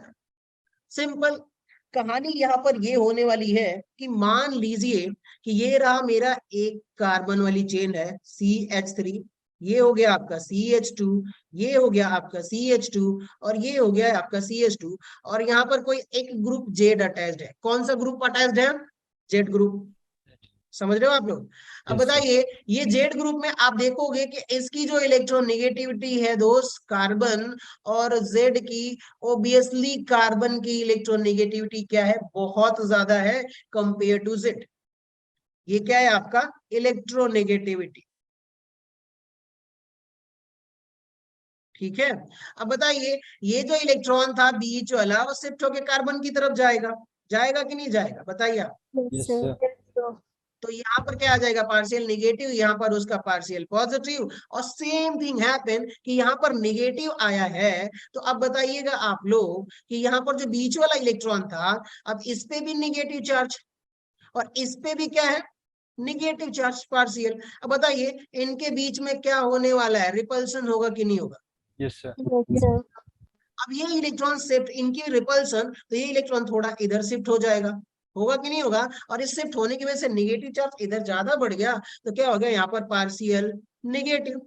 सिंपल कहानी यहाँ पर ये होने वाली है कि मान लीजिए कि ये रहा मेरा एक कार्बन वाली चेन है CH3, ये हो गया आपका CH2, ये हो गया आपका CH2, और ये हो गया आपका CH2, और यहाँ पर कोई एक ग्रुप Z अटैच्ड है। कौन सा ग्रुप अटैच्ड है? Z group. समझ रहे हो आप लोग? अब Yes, sir. बताइए, ये जेड ग्रुप में आप देखोगे कि इसकी जो इलेक्ट्रोनेगेटिविटी है दोस्त कार्बन, और जेड की ओबियसली कार्बन की इलेक्ट्रोनेगेटिविटी क्या है, बहुत ज्यादा है कंपेयर टू जेड। ये क्या है आपका इलेक्ट्रोनेगेटिविटी। ठीक है, अब बताइए, ये जो इलेक्ट्रॉन था बीच वाला, वो शिफ्ट होके कार्बन की तरफ जाएगा, जाएगा कि नहीं जाएगा, बताइए आप। Yes, Yes, sir. sir. तो यहाँ पर क्या आ जाएगा, पार्शियल निगेटिव, यहाँ पर उसका पार्शियल पॉजिटिव, और सेम थिंग हैपन कि यहाँ पर निगेटिव आया है। तो अब बताइएगा आप लोग कि यहाँ पर जो बीच वाला इलेक्ट्रॉन था, अब इस पे भी निगेटिव चार्ज, और इस पे भी क्या है, निगेटिव चार्ज पार्शियल। अब बताइए, इनके बीच में क्या होने वाला है, रिपल्सन होगा कि नहीं होगा? Yes, sir. Yes, sir. अब ये इलेक्ट्रॉन शिफ्ट, इनकी रिपल्सन, तो ये इलेक्ट्रॉन थोड़ा इधर शिफ्ट हो जाएगा, होगा कि नहीं होगा? और इस शिफ्ट होने की वजह से नेगेटिव चार्ज इधर ज्यादा बढ़ गया, तो क्या हो गया यहाँ पर पार्शियल नेगेटिव।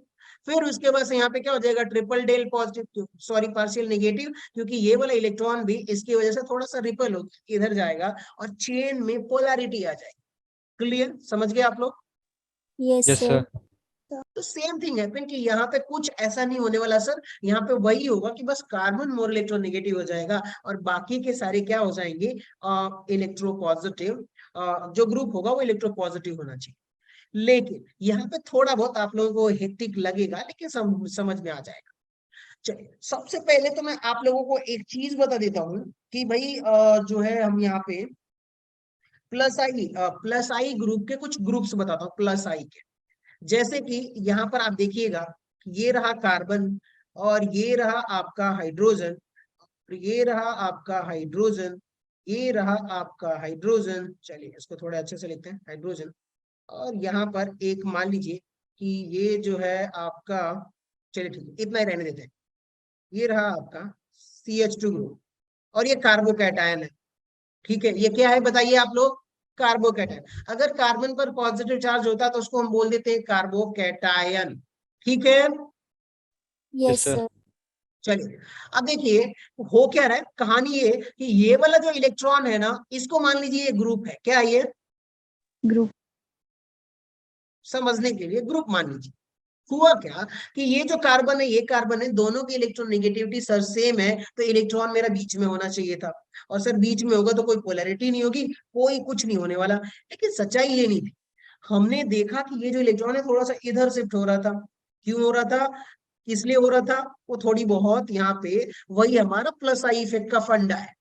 फिर उसके बाद से यहाँ पे क्या हो जाएगा, triple del positive, sorry partial negative, क्योंकि ये वाला इलेक्ट्रॉन भी इसकी वजह से थोड़ा सा रिपल हो इधर जाएगा, और चेन में पोलैरिटी आ जाएगी। क्लियर, समझ गए आप लोग? Yes, Yes, sir. sir. तो सेम थिंग है कि यहाँ पे कुछ ऐसा नहीं होने वाला सर, यहाँ पे वही होगा कि बस कार्बन मोर इलेक्ट्रोनेगेटिव हो जाएगा, और बाकी के सारे क्या हो जाएंगे, इलेक्ट्रोपॉजिटिव। जो ग्रुप होगा वो इलेक्ट्रोपॉजिटिव होना चाहिए। लेकिन यहाँ पे थोड़ा बहुत आप लोगों को हेक्टिक लगेगा, लेकिन समझ में आ जाएगा। चलिए, सबसे पहले तो मैं आप लोगों को एक चीज बता देता हूँ कि भाई जो है, हम यहाँ पे प्लस आई ग्रुप के कुछ ग्रुप्स बताता हूँ, प्लस आई के। जैसे कि यहाँ पर आप देखिएगा, ये रहा कार्बन, और ये रहा आपका हाइड्रोजन, और ये रहा आपका हाइड्रोजन, ये रहा आपका हाइड्रोजन। चलिए इसको थोड़ा अच्छे से लिखते हैं, हाइड्रोजन। और यहाँ पर एक मान लीजिए कि ये जो है आपका, चलिए ठीक है, इतना ही रहने देते हैं। ये रहा आपका CH2 ग्रुप, और ये कार्बोकैटायन है। ठीक है, ये क्या है बताइए आप लोग, कार्बोकैटायन। अगर कार्बन पर पॉजिटिव चार्ज होता तो उसको हम बोल देते हैं कार्बोकैटायन। ठीक है, Yes, sir. sir. चलिए अब देखिए, हो क्या रहा है, कहानी ये कि ये वाला जो इलेक्ट्रॉन है ना, इसको मान लीजिए ये ग्रुप है, क्या है ये, Group. समझने के लिए ग्रुप मान लीजिए। हुआ क्या कि ये जो कार्बन है, ये कार्बन है, दोनों की इलेक्ट्रॉन नेगेटिविटी सर सेम है, तो इलेक्ट्रॉन मेरा बीच में होना चाहिए था। और सर बीच में होगा तो कोई पोलैरिटी नहीं होगी, कोई कुछ नहीं होने वाला। लेकिन सच्चाई ये नहीं थी। हमने देखा कि ये जो इलेक्ट्रॉन है थोड़ा सा इधर शिफ्ट हो रहा था। क्यों हो रहा था, किस लिए हो रहा था, वो थोड़ी बहुत यहाँ पे, वही हमारा प्लस आई इफेक्ट का फंडा है।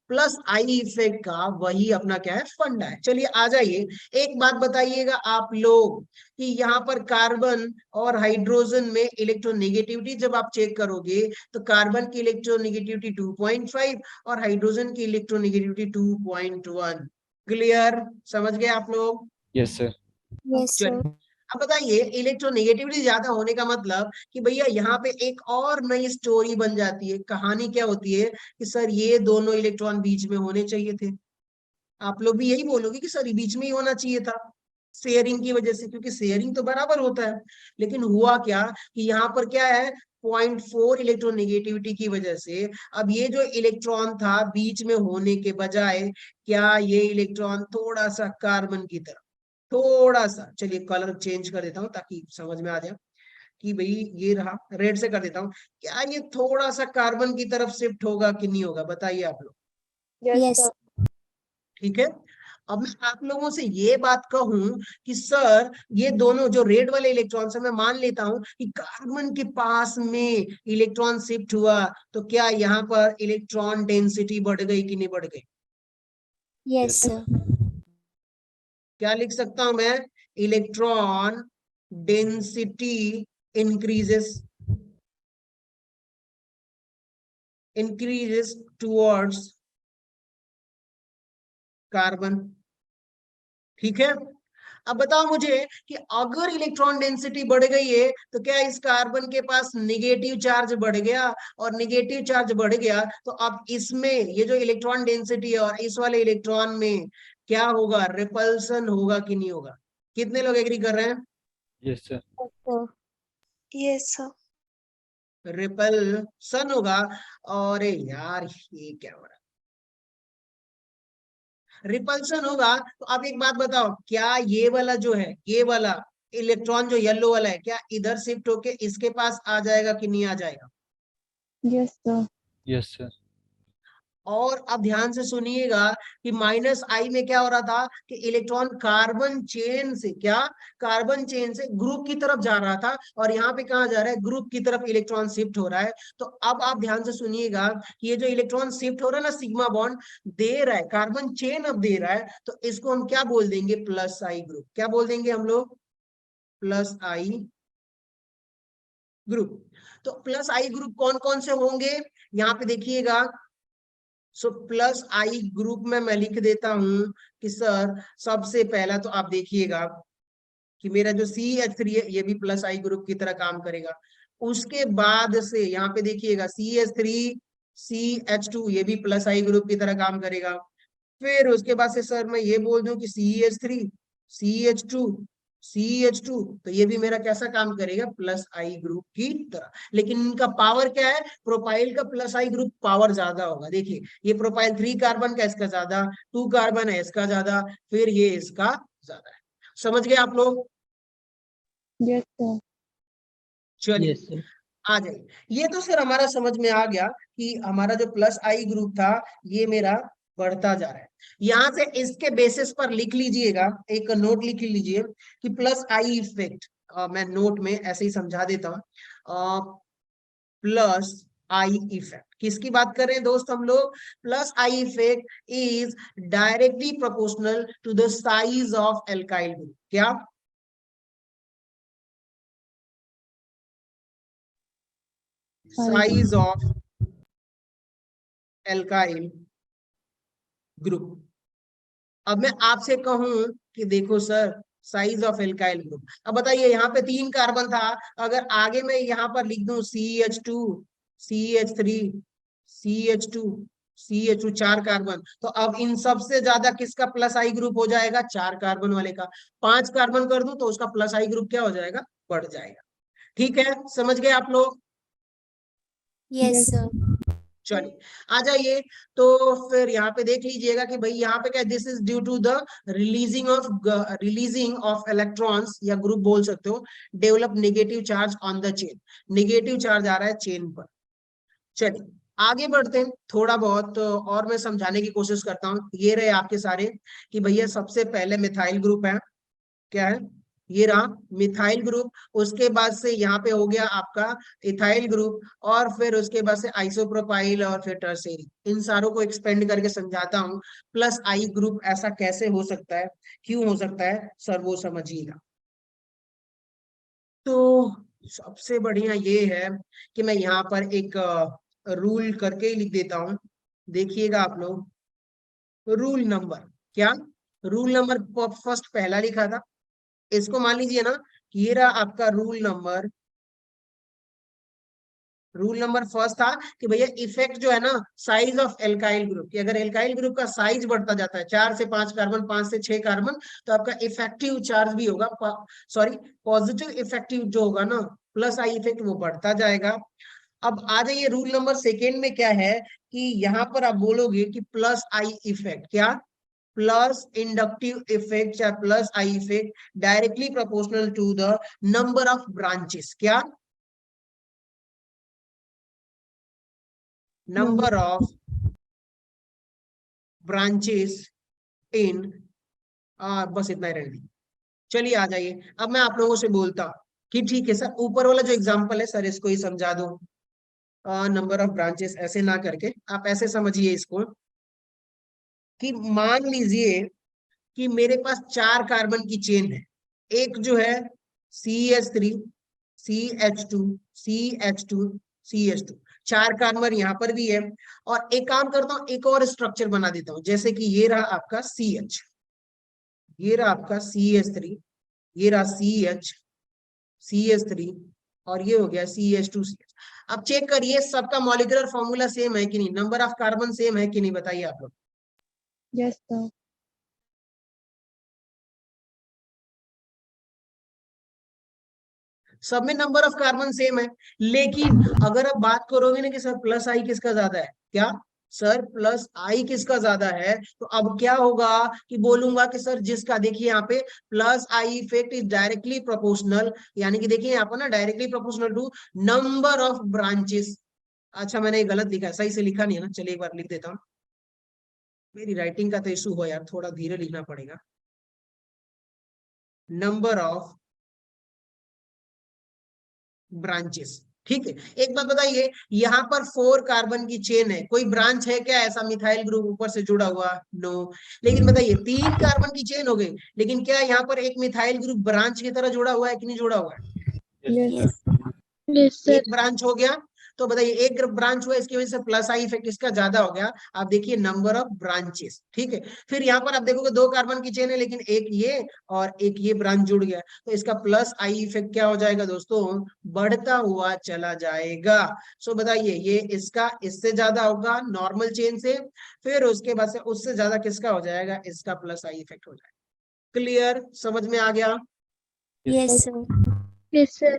प्लस आई इफेक्ट का वही अपना क्या है, फंडा है। चलिए आ जाइए, एक बात बताइएगा आप लोग कि यहाँ पर कार्बन और हाइड्रोजन में इलेक्ट्रोनेगेटिविटी जब आप चेक करोगे, तो कार्बन की इलेक्ट्रोनेगेटिविटी 2.5 और हाइड्रोजन की इलेक्ट्रोनेगेटिविटी 2.1। क्लियर, समझ गए आप लोग? Yes, sir. Yes, sir. चलिए अब बताइए, इलेक्ट्रोनेगेटिविटी ज्यादा होने का मतलब कि भैया यहाँ पे एक और नई स्टोरी बन जाती है। कहानी क्या होती है कि सर ये दोनों इलेक्ट्रॉन बीच में होने चाहिए थे। आप लोग भी यही बोलोगे कि सर ये बीच में ही होना चाहिए था, शेयरिंग की वजह से, क्योंकि शेयरिंग तो बराबर होता है। लेकिन हुआ क्या कि यहाँ पर क्या है, 0.4 इलेक्ट्रोनेगेटिविटी की वजह से अब ये जो इलेक्ट्रॉन था बीच में होने के बजाय, क्या ये इलेक्ट्रॉन थोड़ा सा कार्बन की तरफ, थोड़ा सा, चलिए कलर चेंज कर देता हूँ ताकि समझ में आ जाए कि भाई ये रहा, रेड से कर देता हूँ, क्या ये थोड़ा सा कार्बन की तरफ शिफ्ट होगा कि नहीं होगा, बताइए आप लोग। Yes, sir. ठीक है, अब मैं आप लोगों से ये बात कहूं कि सर ये दोनों जो रेड वाले इलेक्ट्रॉन है, मैं मान लेता हूं कि कार्बन के पास में इलेक्ट्रॉन शिफ्ट हुआ, तो क्या यहाँ पर इलेक्ट्रॉन डेंसिटी बढ़ गई कि नहीं बढ़ गई? Yes, sir. क्या लिख सकता हूं मैं, electron density increases, increases towards carbon. ठीक है, अब बताओ मुझे कि अगर इलेक्ट्रॉन डेंसिटी बढ़ गई है, तो क्या इस कार्बन के पास निगेटिव चार्ज बढ़ गया, और निगेटिव चार्ज बढ़ गया तो अब इसमें ये जो इलेक्ट्रॉन डेंसिटी है और इस वाले इलेक्ट्रॉन में क्या होगा, रिपल्सन होगा कि नहीं होगा? कितने लोग एग्री कर रहे हैं? Yes, sir. Yes, sir. Yes, sir. Repulsion होगा। और यार ये क्या हो रहा है, रिपल्शन होगा तो आप एक बात बताओ, क्या ये वाला जो है, ये वाला इलेक्ट्रॉन जो येलो वाला है, क्या इधर शिफ्ट होके इसके पास आ जाएगा कि नहीं आ जाएगा? Yes, sir. Yes, sir. और अब ध्यान से सुनिएगा कि माइनस आई में क्या हो रहा था कि इलेक्ट्रॉन कार्बन चेन से, क्या कार्बन चेन से ग्रुप की तरफ जा रहा था, और यहाँ पे कहा जा रहा है ग्रुप की तरफ इलेक्ट्रॉन शिफ्ट हो रहा है। तो अब आप ध्यान से सुनिएगा कि ये जो इलेक्ट्रॉन शिफ्ट हो रहा है ना, सिग्मा बॉन्ड दे रहा है, कार्बन चेन अब दे रहा है, तो इसको हम क्या बोल देंगे? प्लस आई ग्रुप। क्या बोल देंगे हम लोग? प्लस आई ग्रुप। तो प्लस आई ग्रुप कौन कौन से होंगे यहाँ पे देखिएगा। सो प्लस आई ग्रुप में मैं लिख देता हूं कि सर सबसे पहला तो आप देखिएगा कि मेरा जो CH3 है ये भी प्लस आई ग्रुप की तरह काम करेगा। उसके बाद से यहाँ पे देखिएगा CH3 CH2 ये भी प्लस आई ग्रुप की तरह काम करेगा। फिर उसके बाद से सर मैं ये बोल दूं कि CH3 CH2 CH2, तो ये भी मेरा कैसा काम करेगा? प्लस आई ग्रुप की तरह। लेकिन इनका पावर क्या है? प्रोपाइल का प्लस आई ग्रुप पावर ज्यादा होगा। देखिए ये प्रोपाइल 3 कार्बन का, इसका ज्यादा, 2 कार्बन है इसका ज्यादा, फिर ये इसका ज्यादा है। समझ गए आप लोग? Yes, sir. चलिए Yes, sir. आ जाइए। ये तो सर हमारा समझ में आ गया कि हमारा जो प्लस आई ग्रुप था ये मेरा बढ़ता जा रहा है। यहां से इसके बेसिस पर लिख लीजिएगा, एक नोट लिख लीजिए कि प्लस आई इफेक्ट, मैं नोट में ऐसे ही समझा देता हूं। प्लस आई इफेक्ट किसकी बात कर रहे हैं दोस्त हम लोग? Plus I effect is directly proportional to the size of alkyl group. क्या? Size of alkyl group. अब मैं आपसे कहूं कि देखो sir size of alkyl group, अब बताइए यहाँ पे 3 कार्बन था, अगर आगे मैं यहाँ पर लिख दूं CH2 CH3 CH2 CH2 4 carbon, तो अब इन सबसे ज्यादा किसका प्लस आई ग्रुप हो जाएगा? 4 कार्बन वाले का। 5 कार्बन कर दूं तो उसका प्लस आई ग्रुप क्या हो जाएगा? बढ़ जाएगा। ठीक है, समझ गए आप लोग? Yes, sir. चलिए आ जाइए। तो फिर यहाँ पे देख लीजिएगा कि भाई यहाँ पे क्या, this is due to the releasing of electrons, या ग्रुप बोल सकते हो, develop negative charge on the chain. Negative charge आ रहा है चेन पर। चलिए आगे बढ़ते हैं थोड़ा बहुत, और मैं समझाने की कोशिश करता हूँ। ये रहे आपके सारे कि भैया सबसे पहले मिथाइल ग्रुप है, क्या है? ये रहा मिथाइल ग्रुप। उसके बाद से यहाँ पे हो गया आपका इथाइल ग्रुप, और फिर उसके बाद से आइसोप्रोपाइल, और फिर टर्सेरी। इन सारों को एक्सपेंड करके समझाता हूँ। प्लस आई ग्रुप ऐसा कैसे हो सकता है, क्यों हो सकता है सर, वो समझिएगा। तो सबसे बढ़िया ये है कि मैं यहाँ पर एक रूल करके ही लिख देता हूँ। देखिएगा आप लोग, रूल नंबर, क्या रूल नंबर फर्स्ट पहला लिखा था, इसको मान लीजिए ना कि ये रहा आपका rule number. Rule number first था कि भैया इफेक्ट जो है ना साइज ऑफ एल्काइल ग्रुप, कि अगर एल्काइल ग्रुप का साइज बढ़ता जाता है 4 से 5 कार्बन, 5 से 6 कार्बन, तो आपका इफेक्टिव चार्ज भी होगा, सॉरी पॉजिटिव इफेक्टिव जो होगा ना, प्लस आई इफेक्ट, वो बढ़ता जाएगा। अब आ जाइए रूल नंबर सेकेंड में क्या है कि यहाँ पर आप बोलोगे कि प्लस आई इफेक्ट, क्या प्लस इंडक्टिव इफेक्ट या plus I effect directly proportional to the number of branches, क्या नंबर ऑफ ब्रांचेस इन, बस इतना ही रहने दीजिए। चलिए आ जाइए, अब मैं आप लोगों से बोलता हूं कि ठीक है सर ऊपर वाला जो एग्जांपल है सर इसको ही समझा दो। नंबर ऑफ ब्रांचेस ऐसे ना करके आप ऐसे समझिए इसको कि मान लीजिए कि मेरे पास 4 कार्बन की चेन है। एक जो है CH3 CH2 CH2 CH2, 4 carbon यहाँ पर भी है। और एक काम करता हूँ, एक और स्ट्रक्चर बना देता हूँ, जैसे कि ये रहा आपका CH, ये रहा आपका CH3, ये रहा CH CH3, और ये हो गया CH2 CH। अब चेक करिए सबका मॉलिक्यूलर फॉर्मूला सेम है कि नहीं, नंबर ऑफ कार्बन सेम है कि नहीं, बताइए आप लोग। Yes, sir. सब में नंबर ऑफ कार्बन सेम है, लेकिन अगर आप बात करोगे ना कि सर प्लस आई किसका ज्यादा है, क्या सर प्लस आई किसका ज्यादा है, तो अब क्या होगा कि बोलूंगा कि सर जिसका, देखिए यहाँ पे plus I effect is directly proportional, यानी कि देखिए यहाँ पर ना directly proportional to number of branches. अच्छा मैंने ये गलत लिखा है, सही से लिखा नहीं है ना, चलिए एक बार लिख देता हूँ। मेरी राइटिंग का तो इशू हो यार, थोड़ा धीरे लिखना पड़ेगा। नंबर ऑफ ब्रांचेस, ठीक है। एक बात बताइए, यहाँ पर 4 कार्बन की चेन है, कोई ब्रांच है क्या ऐसा मिथाइल ग्रुप ऊपर से जुड़ा हुआ? नो। लेकिन बताइए 3 कार्बन की चेन हो गई, लेकिन क्या यहाँ पर एक मिथाइल ग्रुप ब्रांच की तरह जुड़ा हुआ है कि नहीं जुड़ा हुआ है? Yes. Yes, sir. एक ब्रांच हो गया, तो बताइए एक ब्रांच हुआ, इसकी वजह से प्लस आई इफेक्ट इसका ज्यादा हो गया। आप देखिए नंबर ऑफ ब्रांचेस, ठीक है। फिर यहाँ पर आप देखोगे 2 कार्बन की चेन है, लेकिन एक ये और एक ये ब्रांच जुड़ गया, तो इसका प्लस आई इफेक्ट क्या हो जाएगा दोस्तों? बढ़ता हुआ चला जाएगा। सो बताइए ये इसका इससे ज्यादा होगा नॉर्मल चेन से, फिर उसके बाद से उससे ज्यादा किसका हो जाएगा? इसका प्लस आई इफेक्ट हो जाएगा। क्लियर, समझ में आ गया? Yes, sir. Yes, sir.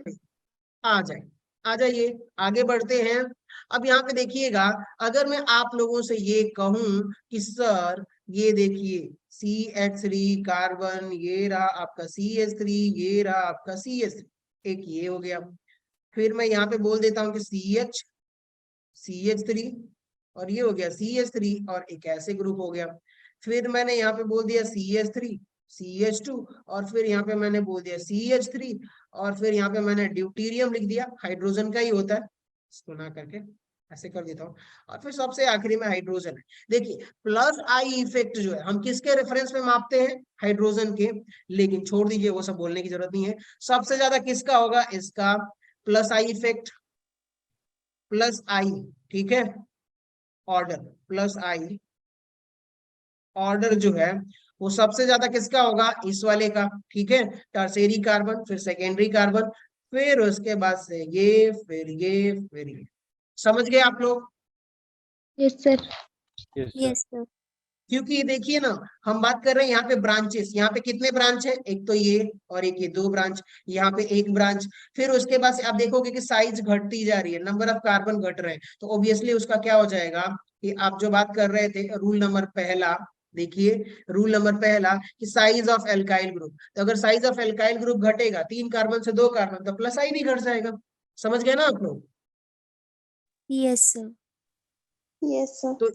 आ जाए, आ जाइए आगे बढ़ते हैं। अब यहाँ पे देखिएगा, अगर मैं आप लोगों से ये कहूं कि सर ये देखिए CH3 कार्बन, ये रहा आपका CH3, ये रहा आपका CH3, एक ये हो गया। फिर मैं यहाँ पे बोल देता हूँ कि CH3 और ये हो गया CH3 और एक ऐसे ग्रुप हो गया। फिर मैंने यहाँ पे बोल दिया CH3 CH2 और फिर यहाँ पे मैंने बोल दिया CH3 और फिर यहाँ पे मैंने ड्यूटीरियम लिख दिया, हाइड्रोजन का ही होता है, इसको ना करके ऐसे कर देता हूँ। और फिर सबसे आखिरी में हाइड्रोजन है। देखिए प्लस आई इफेक्ट जो है हम किसके रेफरेंस में मापते हैं? हाइड्रोजन के। लेकिन छोड़ दीजिए वो सब बोलने की जरूरत नहीं है, सबसे ज्यादा किसका होगा? इसका प्लस आई इफेक्ट, प्लस आई, ठीक है। ऑर्डर प्लस आई, ऑर्डर जो है वो सबसे ज्यादा किसका होगा? इस वाले का, ठीक है। टर्शियरी कार्बन, फिर सेकेंडरी कार्बन, फिर उसके बाद से ये, फिर ये, फिर ये। समझ गए आप लोग? Yes, sir. Yes, sir. Yes, sir. क्योंकि देखिए ना, हम बात कर रहे हैं यहाँ पे ब्रांचेस, यहाँ पे कितने ब्रांच है? एक तो ये और एक ये, 2 ब्रांच, यहाँ पे एक ब्रांच। फिर उसके बाद से आप देखोगे कि साइज घटती जा रही है, नंबर ऑफ कार्बन घट रहे हैं, तो ऑब्वियसली उसका क्या हो जाएगा कि आप जो बात कर रहे थे रूल नंबर पहला, देखिए रूल नंबर पहला कि साइज ऑफ एल्काइल ग्रुप, तो अगर साइज ऑफ एल्काइल ग्रुप घटेगा 3 कार्बन से 2 कार्बन, तो प्लस आई भी घट जाएगा। समझ गए ना आप लोग? Yes, sir. Yes, sir. तो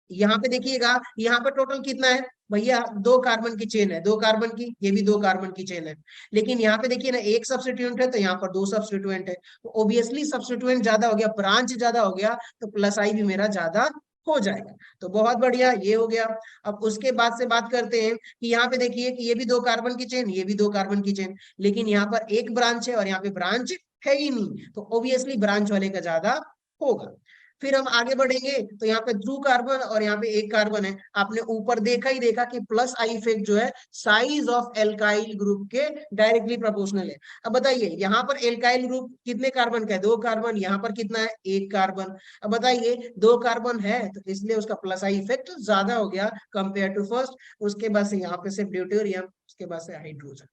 यहाँ पे देखिएगा, यहाँ पे टोटल कितना है भैया? 2 कार्बन की चेन है, 2 कार्बन की, ये भी 2 कार्बन की चेन है। लेकिन यहाँ पे देखिए ना एक सब्स्टिट्यूएंट है, तो यहाँ पर 2 सब्स्टिट्यूएंट है, तो ऑब्वियसली सब्स्टिट्यूएंट ज्यादा हो गया, ब्रांच ज्यादा हो गया, तो प्लस आई भी मेरा ज्यादा हो जाएगा। तो बहुत बढ़िया, ये हो गया। अब उसके बाद से बात करते हैं कि यहाँ पे देखिए कि ये भी 2 कार्बन की चेन, ये भी 2 कार्बन की चेन, लेकिन यहाँ पर एक ब्रांच है और यहाँ पे ब्रांच है ही नहीं, तो ऑब्वियसली ब्रांच वाले का ज्यादा होगा। फिर हम आगे बढ़ेंगे, तो यहाँ पे 2 कार्बन और यहाँ पे एक कार्बन है। आपने ऊपर देखा ही देखा कि प्लस आई इफेक्ट जो है साइज ऑफ एल्काइल ग्रुप के डायरेक्टली प्रोपोर्शनल है। अब बताइए यहाँ पर एल्काइल ग्रुप कितने कार्बन का है? 2 कार्बन। यहाँ पर कितना है? 1 कार्बन। अब बताइए 2 कार्बन है, तो इसलिए उसका प्लस आई इफेक्ट ज्यादा हो गया कंपेयर टू फर्स्ट। उसके बाद से यहाँ पे सिर्फ ड्यूटेरियम, उसके बाद से हाइड्रोजन।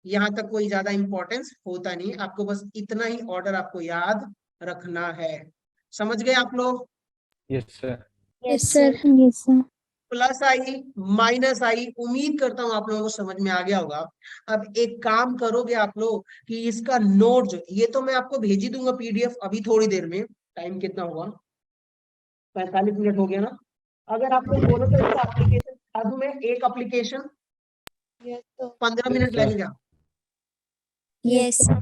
यहाँ तक कोई ज्यादा इंपॉर्टेंस होता नहीं, आपको बस इतना ही ऑर्डर आपको याद रखना है। समझ गए आप लोग? Yes, sir. Yes, sir. Yes, sir. Plus I minus I, उम्मीद करता हूं आप लोगों को समझ में आ गया होगा। अब एक काम करोगे आप लोग कि इसका नोट जो, ये तो मैं आपको भेज ही दूंगा PDF अभी थोड़ी देर में। टाइम कितना हुआ? 45 मिनट हो गया ना। अगर आप लोग बोलो तो इसका एप्लीकेशन दिखा दूं मैं, एक application Yes, sir. 15 Yes, minute sir. लगेगा। Yes, sir.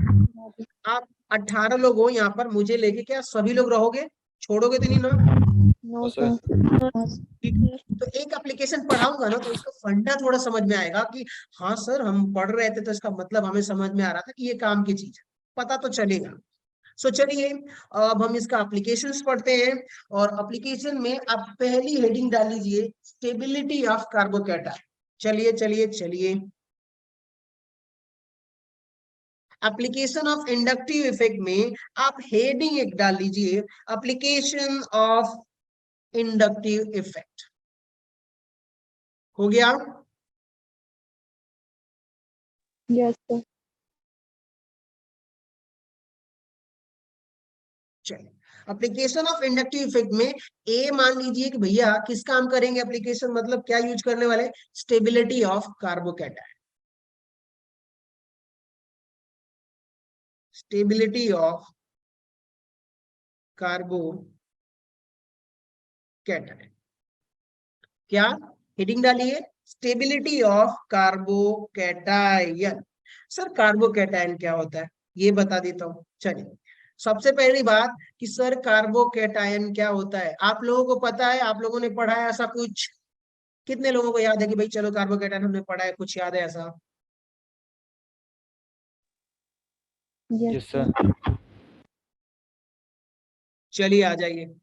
आप 18 लोग हो यहाँ पर, मुझे लेके क्या सभी लोग रहोगे? छोड़ोगे तो नहीं ना? No, No, sir. sir. ठीक। तो एक एप्लीकेशन पढ़ाऊंगा ना, तो इसका फंडा थोड़ा समझ में आएगा कि हाँ सर हम पढ़ रहे थे तो इसका मतलब हमें समझ में आ रहा था कि ये काम की चीज है, पता तो चलेगा। सो चलिए अब हम इसका एप्लीकेशंस पढ़ते हैं। और एप्लीकेशन में आप पहली हेडिंग डाल लीजिए स्टेबिलिटी ऑफ कार्बोकैटायन। चलिए चलिए चलिए, एप्लीकेशन ऑफ इंडक्टिव इफेक्ट में आप हेडिंग एक डाल लीजिए, एप्लीकेशन ऑफ इंडक्टिव इफेक्ट। हो गया? Yes, sir. चलिए एप्लीकेशन ऑफ इंडक्टिव इफेक्ट में ए मान लीजिए कि भैया किस काम करेंगे, एप्लीकेशन मतलब क्या यूज करने वाले, stability of carbocation, stability of carbocation. क्या हेडिंग डालिए, stability of carbocation. Sir carbocation क्या होता है ये बता देता हूं। चलिए सबसे पहली बात कि सर कार्बोकैटायन क्या होता है, आप लोगों को पता है, आप लोगों ने पढ़ा है ऐसा कुछ, कितने लोगों को याद है कि भाई चलो कार्बोकैटायन हमने पढ़ा है, कुछ याद है ऐसा? Yes, Yes, sir. sir. चलिए आ जाइए,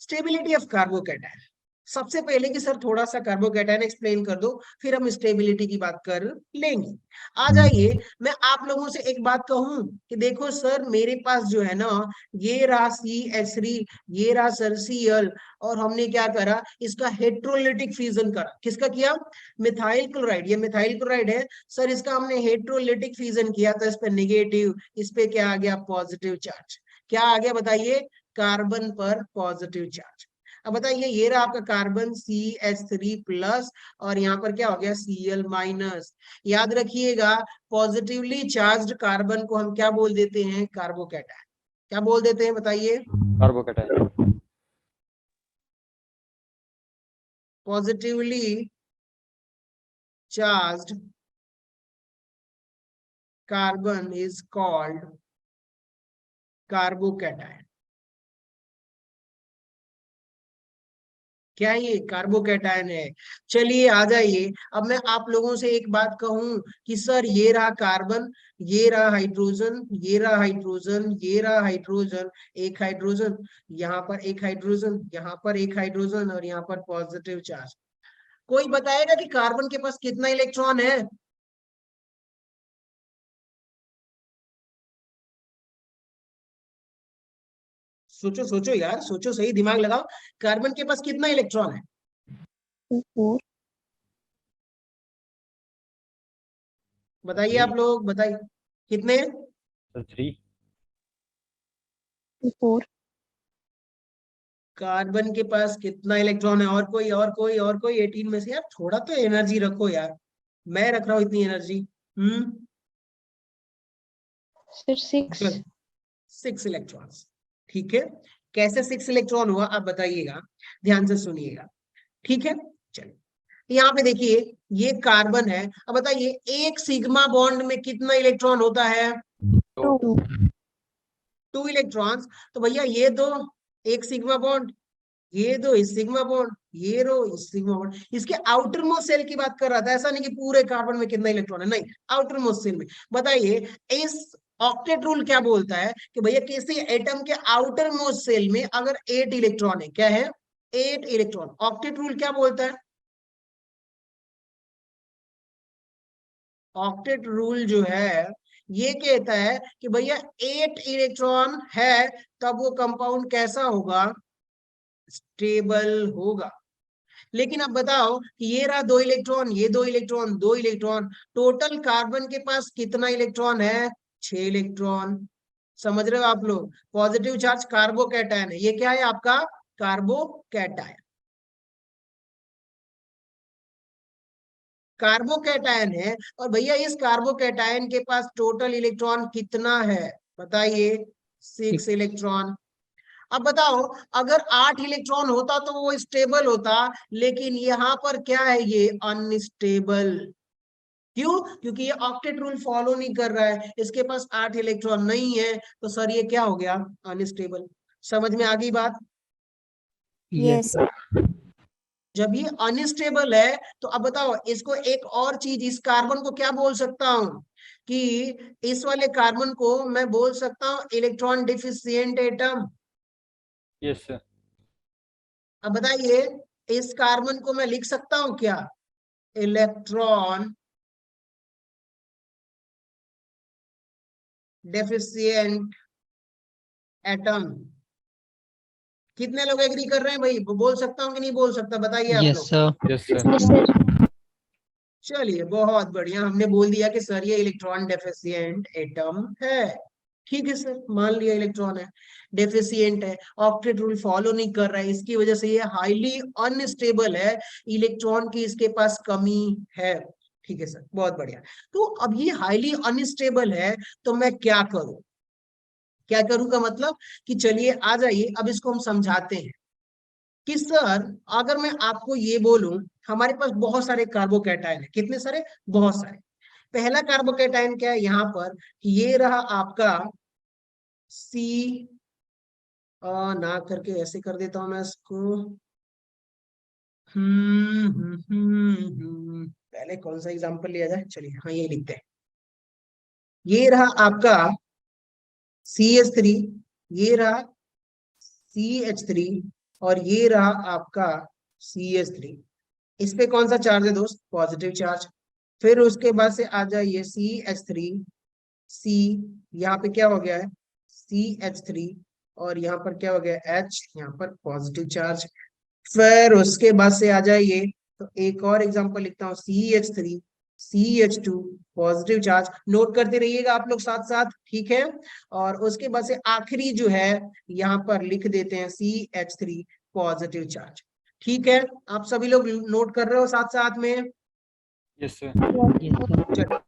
स्टेबिलिटी ऑफ कार्बोकैटायन। सबसे पहले कि सर थोड़ा सा कार्बोकैटायन एक्सप्लेन कर दो, फिर हम स्टेबिलिटी की बात कर लेंगे। आ जाइए, मैं आप लोगों से एक बात कहूं कि देखो सर मेरे पास जो है ना, ये रहा CH3, ये रहा सर Cl, और हमने क्या करा, इसका हेट्रोलिटिक फ्यूजन करा। किसका किया, मिथाइल क्लोराइड, ये मिथाइल क्लोराइड है सर, इसका हमने हेट्रोलिटिक फ्यूजन किया, तो इस पे नेगेटिव, इस पे क्या आ गया, पॉजिटिव चार्ज। क्या आ गया बताइए, कार्बन पर पॉजिटिव चार्ज। अब बताइए ये रहा आपका कार्बन CH3 प्लस, और यहाँ पर क्या हो गया, Cl माइनस। याद रखिएगा पॉजिटिवली चार्ज्ड कार्बन को हम क्या बोल देते हैं, कार्बोकैटायन। क्या बोल देते हैं बताइए, Carbocation. Positively charged carbon is called carbocation. क्या ये कार्बोकैटायन है। चलिए आ जाइए, अब मैं आप लोगों से एक बात कहूं कि सर ये रहा कार्बन, ये रहा हाइड्रोजन, ये रहा हाइड्रोजन, ये रहा हाइड्रोजन, एक हाइड्रोजन, यहाँ पर एक हाइड्रोजन, यहाँ पर एक हाइड्रोजन, और यहाँ पर पॉजिटिव चार्ज। कोई बताएगा कि कार्बन के पास कितना इलेक्ट्रॉन है? सोचो सोचो यार, सोचो, सही दिमाग लगाओ, कार्बन के पास कितना इलेक्ट्रॉन है? 4, बताइए आप लोग, बताइए कितने? Sir, 3. 4, कार्बन के पास कितना इलेक्ट्रॉन है? और कोई, और कोई, और कोई 18 में से? यार थोड़ा तो एनर्जी रखो यार, मैं रख रहा हूं इतनी एनर्जी। sir 6, 6 electrons. ठीक है, कैसे 6 इलेक्ट्रॉन हुआ आप बताइएगा, ध्यान से सुनिएगा। ठीक है, चलिए यहाँ पे देखिए ये कार्बन है। अब बताइए एक सिग्मा बॉन्ड में कितना इलेक्ट्रॉन होता है? 2, 2 इलेक्ट्रॉन्स। तो भैया ये दो एक सिग्मा बॉन्ड, ये दो इस सिग्मा बॉन्ड, ये रो इस सिग्मा बॉन्ड। इसके आउटर मोस्ट सेल की बात कर रहा था, ऐसा नहीं कि पूरे कार्बन में कितना इलेक्ट्रॉन है, नहीं, आउटर मोस्ट सेल में। बताइए इस ऑक्टेट रूल क्या बोलता है कि भैया किसी एटम के आउटर मोस्ट सेल में अगर 8 इलेक्ट्रॉन है, क्या है, 8 इलेक्ट्रॉन। ऑक्टेट रूल क्या बोलता है, ऑक्टेट रूल जो है ये कहता है कि भैया 8 इलेक्ट्रॉन है तब वो कंपाउंड कैसा होगा, स्टेबल होगा। लेकिन अब बताओ कि ये रहा 2 इलेक्ट्रॉन, ये 2 इलेक्ट्रॉन, 2 इलेक्ट्रॉन, टोटल कार्बन के पास कितना इलेक्ट्रॉन है, 6 इलेक्ट्रॉन। समझ रहे हो आप लोग, पॉजिटिव चार्ज कार्बोकैटायन है, ये क्या है आपका, कार्बोकैटायन। कार्बोकैटायन है, और भैया इस कार्बोकैटायन के पास टोटल इलेक्ट्रॉन कितना है बताइए, 6 इलेक्ट्रॉन। अब बताओ अगर 8 इलेक्ट्रॉन होता तो वो स्टेबल होता, लेकिन यहाँ पर क्या है, ये अनस्टेबल। क्यों, क्योंकि ये ऑक्टेट रूल फॉलो नहीं कर रहा है, इसके पास 8 इलेक्ट्रॉन नहीं है, तो सर ये क्या हो गया, अनस्टेबल। समझ में आ गई बात? yes, जब ये अनस्टेबल है तो अब बताओ इसको एक और चीज, इस कार्बन को क्या बोल सकता हूं कि इस वाले कार्बन को मैं बोल सकता हूं electron deficient atom. Yes, sir. अब बताइए इस कार्बन को मैं लिख सकता हूं क्या, इलेक्ट्रॉन डेफिशिएंट एटम। कितने लोग एग्री कर रहे हैं भाई, बोल सकता हूं कि नहीं बोल सकता, बताइए आप लोग। Yes, sir. Yes, sir. चलिए बहुत बढ़िया, हमने बोल दिया कि सर ये इलेक्ट्रॉन डेफिशिएंट एटम है। ठीक है सर, मान लिया इलेक्ट्रॉन है, डेफिशिएंट है, ऑक्टेट रूल फॉलो नहीं कर रहा है, इसकी वजह से ये हाईली अनस्टेबल है, इलेक्ट्रॉन की इसके पास कमी है। ठीक है सर, बहुत बढ़िया। तो अब ये हाईली अनस्टेबल है, तो मैं क्या करूं? क्या करूं का मतलब कि चलिए आ जाइए, अब इसको हम समझाते हैं कि सर अगर मैं आपको ये बोलूं, हमारे पास बहुत सारे कार्बोकैटायन है, कितने सारे? बहुत सारे। पहला कार्बोकैटायन क्या है यहाँ पर? ये रहा आपका सी, ना करके ऐसे कर देता हूं मैं इसको। पहले कौन सा एग्जांपल लिया जाए? चलिए हाँ ये लिखते हैं। ये रहा आपका CH3, ये रहा CH3, और ये रहा आपका CH3। इस पे कौन सा चार्ज है दोस्त? Positive charge. फिर उसके बाद से आ जाइए CH3, C, यहाँ पे क्या हो गया है? CH3, और यहाँ पर क्या हो गया? H, यहाँ पर पॉजिटिव चार्ज। फिर उसके बाद से आ जाइए, तो एक और एग्जांपल लिखता हूँ, CH3, CH2, positive charge. Note करते रहिएगा आप लोग साथ साथ, ठीक है। और उसके बाद से आखिरी जो है यहाँ पर लिख देते हैं CH3, पॉजिटिव चार्ज। ठीक है, आप सभी लोग नोट कर रहे हो साथ साथ में? Yes sir. चलो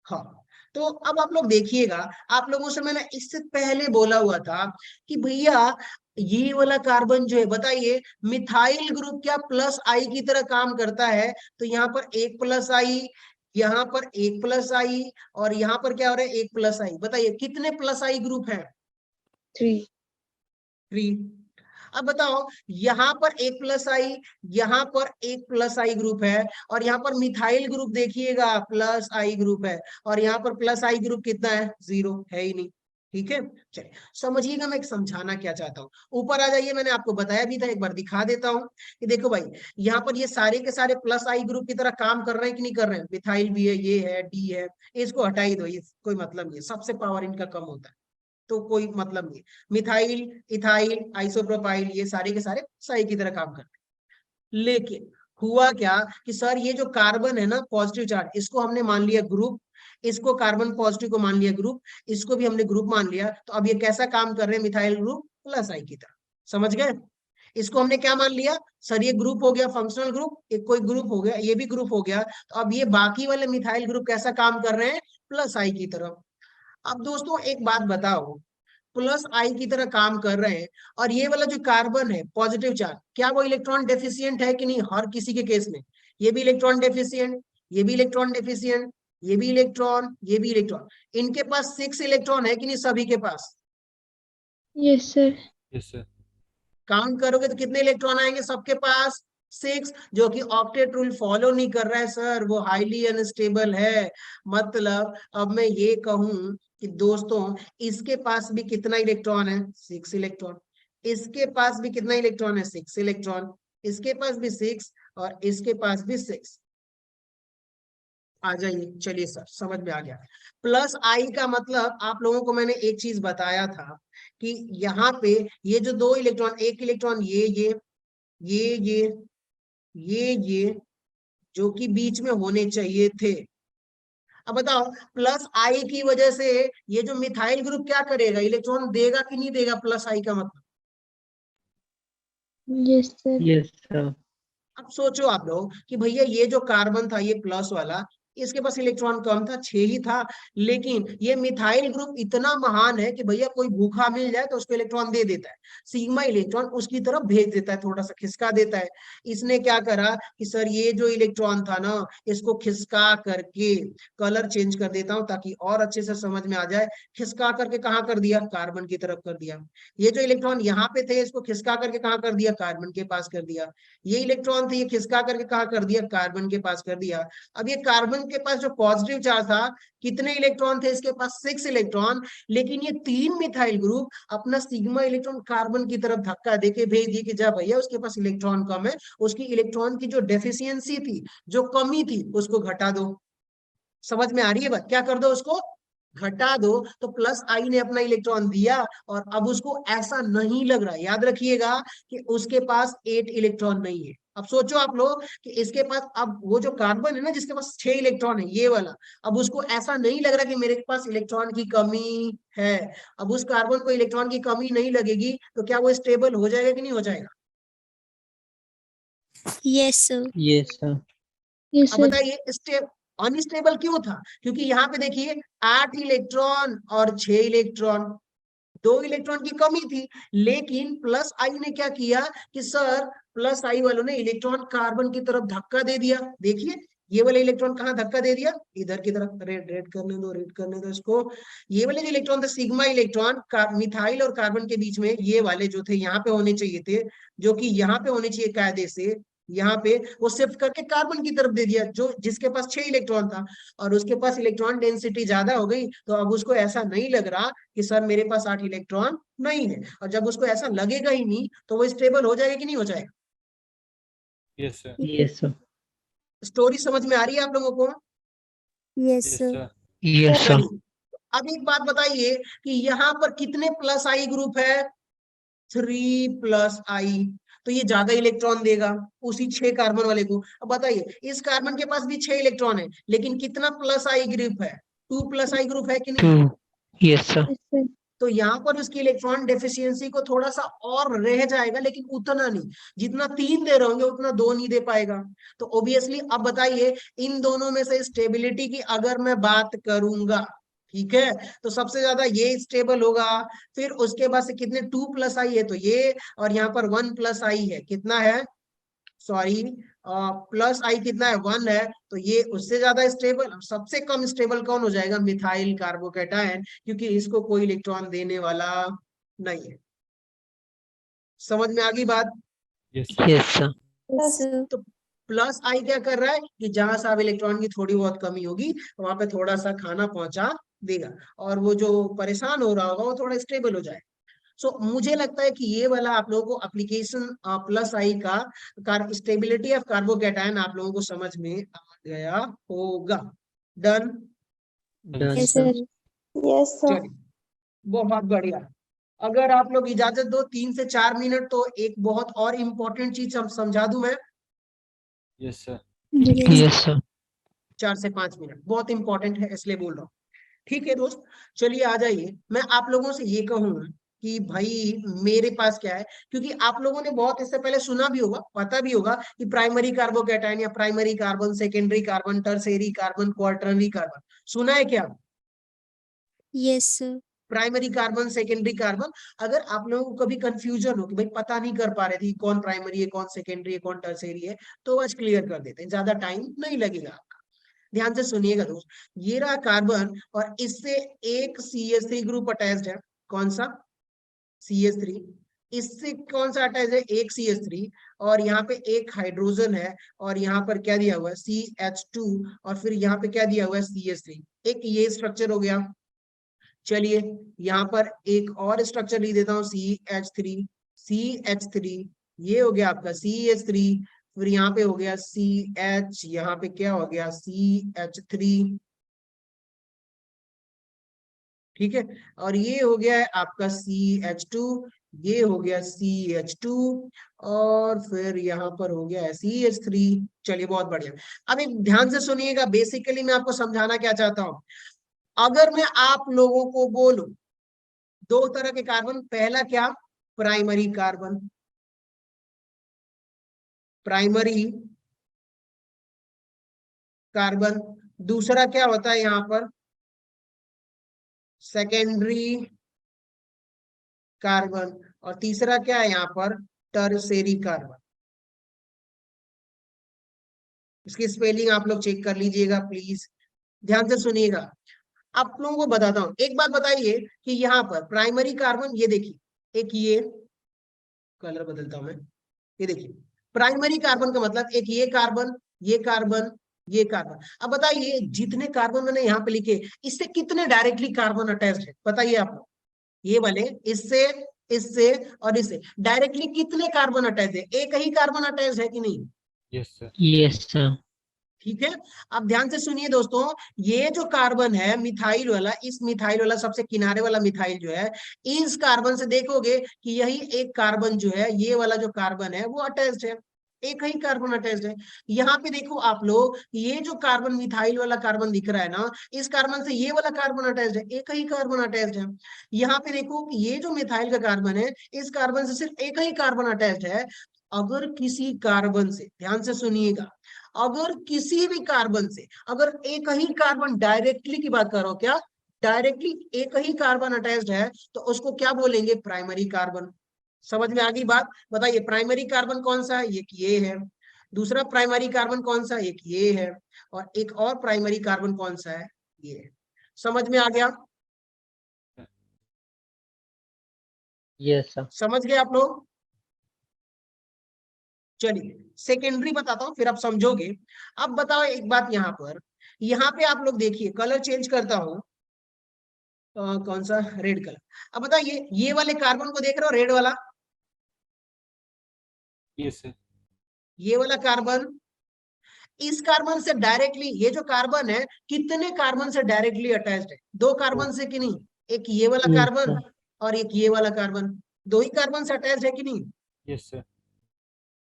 हाँ, तो अब आप लोग देखिएगा, आप लोगों से मैंने इससे पहले बोला हुआ था कि भैया ये वाला कार्बन जो है, बताइए मिथाइल ग्रुप क्या प्लस आई की तरह काम करता है? तो यहाँ पर एक प्लस आई, यहाँ पर एक प्लस आई, और यहाँ पर क्या हो रहा है? एक प्लस आई। बताइए कितने प्लस आई ग्रुप है? 3. 3। अब बताओ, यहाँ पर एक प्लस आई, यहाँ पर एक प्लस आई ग्रुप है, और यहाँ पर मिथाइल ग्रुप देखिएगा प्लस आई ग्रुप है, और यहाँ पर प्लस आई ग्रुप कितना है? 0 है ही नहीं। ठीक है, चलिए समझिएगा मैं समझाना क्या चाहता हूँ। ऊपर आ जाइए, मैंने आपको बताया भी था, एक बार दिखा देता हूँ कि देखो भाई, यहाँ पर ये सारे के सारे प्लस आई ग्रुप की तरह काम कर रहे हैं कि नहीं कर रहे हैं? मिथाइल भी है, ये है, डी है, इसको हटा ही दो, ये कोई मतलब नहीं है, सबसे पावर इनका कम होता है, तो कोई मतलब नहीं। मिथाइल, इथाइल, आइसोप्रोपाइल, ये सारे के सारे सही की तरह काम करते हैं। लेकिन हुआ क्या कि सर ये जो कार्बन है ना, पॉजिटिव चार्ज, इसको हमने मान लिया ग्रुप, इसको कार्बन पॉजिटिव को मान लिया ग्रुप, इसको भी हमने ग्रुप मान लिया, तो अब ये कैसा काम कर रहे हैं? मिथाइल ग्रुप प्लस आई की तरह। समझ गए? इसको हमने क्या मान लिया? सर ये ग्रुप हो गया, फंक्शनल ग्रुप, एक कोई ग्रुप हो गया, ये भी ग्रुप हो गया, तो अब ये बाकी वाले मिथाइल ग्रुप कैसा काम कर रहे हैं? प्लस आई की तरह। अब दोस्तों एक बात बताओ, प्लस आई की तरह काम कर रहे हैं, और ये वाला जो कार्बन है पॉजिटिव चार्ज, क्या वो इलेक्ट्रॉन डेफिशिएंट है कि नहीं? हर किसी के केस में ये भी इलेक्ट्रॉन डेफिशिएंट, ये भी इलेक्ट्रॉन डेफिशिएंट, ये भी इलेक्ट्रॉन, ये भी इलेक्ट्रॉन। इनके पास 6 इलेक्ट्रॉन है कि नहीं सभी के पास? Yes, sir. Yes sir. Count करोगे तो कितने इलेक्ट्रॉन आएंगे सबके पास? 6, जो कि ऑक्टेट रूल फॉलो नहीं कर रहा है सर, वो हाईली अनस्टेबल है। मतलब अब मैं ये कहूं कि दोस्तों इसके पास भी कितना इलेक्ट्रॉन है? 6 इलेक्ट्रॉन। इसके पास भी कितना इलेक्ट्रॉन है? 6 इलेक्ट्रॉन। इसके पास भी 6, और इसके पास भी 6। आ जाइए, चलिए सर समझ में आ गया। प्लस आई का मतलब आप लोगों को मैंने एक चीज बताया था कि यहाँ पे ये जो 2 इलेक्ट्रॉन, एक इलेक्ट्रॉन ये ये जो कि बीच में होने चाहिए थे। अब बताओ, प्लस आई की वजह से ये जो मिथाइल ग्रुप क्या करेगा? इलेक्ट्रॉन देगा कि नहीं देगा? प्लस आई का मतलब, Yes, sir. Yes, sir. अब सोचो आप लोग कि भैया ये जो कार्बन था, ये प्लस वाला, इसके पास इलेक्ट्रॉन कम था, 6 ही था, लेकिन ये मिथाइल ग्रुप इतना महान है कि भैया कोई भूखा मिल जाए तो उसको इलेक्ट्रॉन दे देता है, सिग्मा इलेक्ट्रॉन उसकी तरफ भेज देता है, थोड़ा सा खिसका देता है। इसने क्या करा कि सर ये जो इलेक्ट्रॉन था ना, इसको खिसका करके कलर चेंज कर देता हूं ताकि और अच्छे से समझ में आ जाए। खिसका करके कहाँ कर दिया? कार्बन की तरफ कर दिया। ये जो इलेक्ट्रॉन यहाँ पे थे, इसको खिसका करके कहाँ कर दिया? कार्बन के पास कर दिया। ये इलेक्ट्रॉन थे, ये खिसका करके कहाँ कर दिया? कार्बन के पास कर दिया। अब ये कार्बन के पास जो पॉजिटिव चार्ज था, कितने इलेक्ट्रॉन थे इसके पास? 6 इलेक्ट्रॉन। लेकिन ये 3 मिथाइल ग्रुप अपना सिग्मा इलेक्ट्रॉन कार्बन की तरफ धक्का देके भेज दिए कि जा भैया उसके पास इलेक्ट्रॉन कम है, उसकी इलेक्ट्रॉन की जो डेफिशिएंसी थी, जो कमी थी, उसको घटा दो। समझ में आ रही है बात? क्या कर दो उसको? घटा दो तो प्लस आई ने अपना इलेक्ट्रॉन दिया और अब उसको ऐसा नहीं लग रहा, याद रखिएगा कि उसके पास 8 इलेक्ट्रॉन नहीं है। अब सोचो आप लोग कि इसके पास, अब वो जो कार्बन है ना जिसके पास 6 इलेक्ट्रॉन है, ये वाला, अब उसको ऐसा नहीं लग रहा कि मेरे पास इलेक्ट्रॉन की कमी है। अब उस कार्बन को इलेक्ट्रॉन की कमी नहीं लगेगी तो क्या वो स्टेबल हो जाएगा कि नहीं हो जाएगा? Yes, sir. Yes, sir. Yes, अब sir. बताइए अनस्टेबल क्यों था? क्योंकि यहाँ पे देखिए 8 इलेक्ट्रॉन और 6 इलेक्ट्रॉन, 2 इलेक्ट्रॉन की कमी थी। लेकिन प्लस आई ने क्या किया कि सर प्लस आई वालों ने इलेक्ट्रॉन कार्बन की तरफ धक्का दे दिया। देखिए ये वाले इलेक्ट्रॉन कहाँ धक्का दे दिया? इधर की तरफ। रेड करने दो इसको। ये वाले जो इलेक्ट्रॉन थे सिग्मा इलेक्ट्रॉन मिथाइल और कार्बन के बीच में, ये वाले जो थे यहाँ पे होने चाहिए थे, जो कि यहाँ पे होने चाहिए कायदे से, यहाँ पे वो शिफ्ट करके कार्बन की तरफ दे दिया, जो जिसके पास 6 इलेक्ट्रॉन था। और उसके पास इलेक्ट्रॉन डेंसिटी ज्यादा हो गई तो अब उसको ऐसा नहीं लग रहा कि सर मेरे पास 8 इलेक्ट्रॉन नहीं है। और जब उसको ऐसा लगेगा ही नहीं तो वो स्टेबल हो जाएगा कि नहीं हो जाएगा? Yes, sir. Yes, sir. Story समझ में आ रही है आप लोगों को? Yes, Yes, sir. sir. Yes, sir. चलिए अब एक बात बताइए कि यहाँ पर कितने प्लस आई ग्रुप है? 3 प्लस आई। तो ये ज्यादा इलेक्ट्रॉन देगा उसी 6 कार्बन वाले को। अब बताइए इस कार्बन के पास भी 6 इलेक्ट्रॉन है लेकिन कितना प्लस आई ग्रुप है? 2 प्लस आई ग्रुप है कि नहीं? 2. Yes, sir. Yes, sir. तो यहाँ पर उसकी इलेक्ट्रॉन डेफिशिएंसी को थोड़ा सा और रह जाएगा, लेकिन उतना नहीं। जितना 3 दे रहे होंगे उतना 2 नहीं दे पाएगा। तो ऑब्वियसली अब बताइए इन दोनों में से स्टेबिलिटी की अगर मैं बात करूंगा, ठीक है, तो सबसे ज्यादा ये स्टेबल होगा। फिर उसके बाद से कितने 2 प्लस आई है तो ये, और यहाँ पर 1 प्लस आई है, कितना है, सॉरी प्लस आई कितना है, 1 है, तो ये उससे ज्यादा स्टेबल। सबसे कम स्टेबल कौन हो जाएगा? मिथाइल कार्बोकैटायन, क्योंकि इसको कोई इलेक्ट्रॉन देने वाला नहीं है। समझ में आ गई बात? Yes, sir. Yes, sir. Yes, sir. तो प्लस आई क्या कर रहा है कि जहां से अब इलेक्ट्रॉन की थोड़ी बहुत कमी होगी वहां पे थोड़ा सा खाना पहुंचा देगा और वो जो परेशान हो रहा होगा वो थोड़ा स्टेबल हो जाए। सो मुझे लगता है कि ये वाला आप लोगों को एप्लीकेशन प्लस आई का स्टेबिलिटी ऑफ कार्बोकैटायन आप लोगों को समझ में आ गया होगा। Done? Done, Yes, sir. sir. Yes, sir. चलिए बहुत बढ़िया। अगर आप लोग इजाजत दो 3 से 4 मिनट तो एक बहुत और इम्पोर्टेंट चीज समझा दूं मैं। Yes, sir. Yes, sir. 4 से 5 मिनट बहुत इंपॉर्टेंट है इसलिए बोल रहा हूँ। ठीक है दोस्त, चलिए आ जाइए। मैं आप लोगों से ये कहूंगा कि भाई मेरे पास क्या है, क्योंकि आप लोगों ने बहुत इससे पहले सुना भी होगा, पता भी होगा कि प्राइमरी कार्बोकैटायन या primary carbon, secondary carbon, tertiary carbon, quaternary carbon, सुना है क्या? Yes, sir. Primary carbon, secondary carbon. अगर आप लोगों को कभी कंफ्यूजन हो कि भाई पता नहीं कर पा रहे थे कौन प्राइमरी है, कौन सेकेंडरी है, कौन टर्शियरी है, तो आज क्लियर कर देते हैं, ज्यादा टाइम नहीं लगेगा आपका। ध्यान से सुनिएगा दोस्त, ये रहा कार्बन और इससे एक CH3 ग्रुप अटैच्ड है। कौन सा? CH3। इससे कौन सा अटैच है? एक CH3, और यहाँ पे एक हाइड्रोजन है, और यहाँ पर क्या दिया हुआ है? CH2, और फिर यहाँ पे क्या दिया हुआ है? CH3। एक ये स्ट्रक्चर हो गया। चलिए यहाँ पर एक और स्ट्रक्चर लिख देता हूँ, CH3, ये हो गया आपका CH3। फिर यहाँ पे हो गया CH, यहाँ पे क्या हो गया? CH3, ठीक है, और ये हो गया है आपका CH2, ये हो गया CH2, और फिर यहाँ पर हो गया है CH3। चलिए बहुत बढ़िया। अब एक ध्यान से सुनिएगा, बेसिकली मैं आपको समझाना क्या चाहता हूँ। अगर मैं आप लोगों को बोलूं 2 तरह के कार्बन, पहला क्या? Primary carbon, primary carbon. दूसरा क्या होता है यहाँ पर? Secondary carbon. और तीसरा क्या है यहाँ पर? Tertiary carbon. इसकी स्पेलिंग आप लोग चेक कर लीजिएगा प्लीज, ध्यान से सुनिएगा। आप लोगों को बताता हूं, एक बात बताइए कि यहाँ पर प्राइमरी कार्बन, ये देखिए, एक ये कलर बदलता हूं मैं, ये देखिए प्राइमरी कार्बन का मतलब एक ये कार्बन, ये कार्बन, ये कार्बन। अब बताइए जितने कार्बन मैंने यहाँ पे लिखे, इससे कितने डायरेक्टली कार्बन अटैच्ड है? बताइए आप लोग। ये वाले इससे, इससे और इससे डायरेक्टली कितने कार्बन अटैच है? एक ही कार्बन अटैच है कि नहीं? Yes, sir. Yes, sir. ठीक है, अब ध्यान से सुनिए दोस्तों, ये जो कार्बन है मिथाइल वाला, इस मिथाइल वाला सबसे किनारे वाला मिथाइल जो है, इस कार्बन से देखोगे कि यही एक कार्बन जो है, ये वाला जो कार्बन है वो अटैच्ड है, एक ही कार्बन अटैच्ड है। यहाँ पे देखो आप लोग, ये जो कार्बन मिथाइल वाला कार्बन दिख रहा है ना, इस कार्बन से ये वाला कार्बन अटैच्ड है, एक ही कार्बन अटैच्ड है। यहाँ पे देखो कि ये जो मिथाइल का कार्बन है, इस कार्बन से सिर्फ एक ही कार्बन अटैच्ड है। अगर किसी कार्बन से, ध्यान से सुनिएगा, अगर किसी भी कार्बन से अगर एक ही कार्बन डायरेक्टली की बात करो, क्या डायरेक्टली एक ही कार्बन अटैच्ड है, तो उसको क्या बोलेंगे, प्राइमरी कार्बन। समझ में आ गई बात? बताइए प्राइमरी कार्बन कौन सा है, एक ये है। दूसरा प्राइमरी कार्बन कौन सा, एक ये है। और एक और प्राइमरी कार्बन कौन सा है, ये है। समझ में आ गया? Yes, sir. समझ गए आप लोग? चलिए सेकेंडरी बताता हूं, फिर आप समझोगे। अब बताओ एक बात, यहाँ पे आप लोग देखिए, कलर चेंज करता हूं, कौन सा, रेड कलर। अब बताइए ये वाले कार्बन को देख रहे हो, रेड वाला, Yes, sir. ये वाला कार्बन, इस कार्बन से डायरेक्टली, ये जो कार्बन है कितने कार्बन से डायरेक्टली अटैच्ड है, दो कार्बन से कि नहीं, एक ये वाला Yes, कार्बन sir. और एक ये वाला कार्बन, दो ही कार्बन से अटैच्ड है कि नहीं? Yes, sir.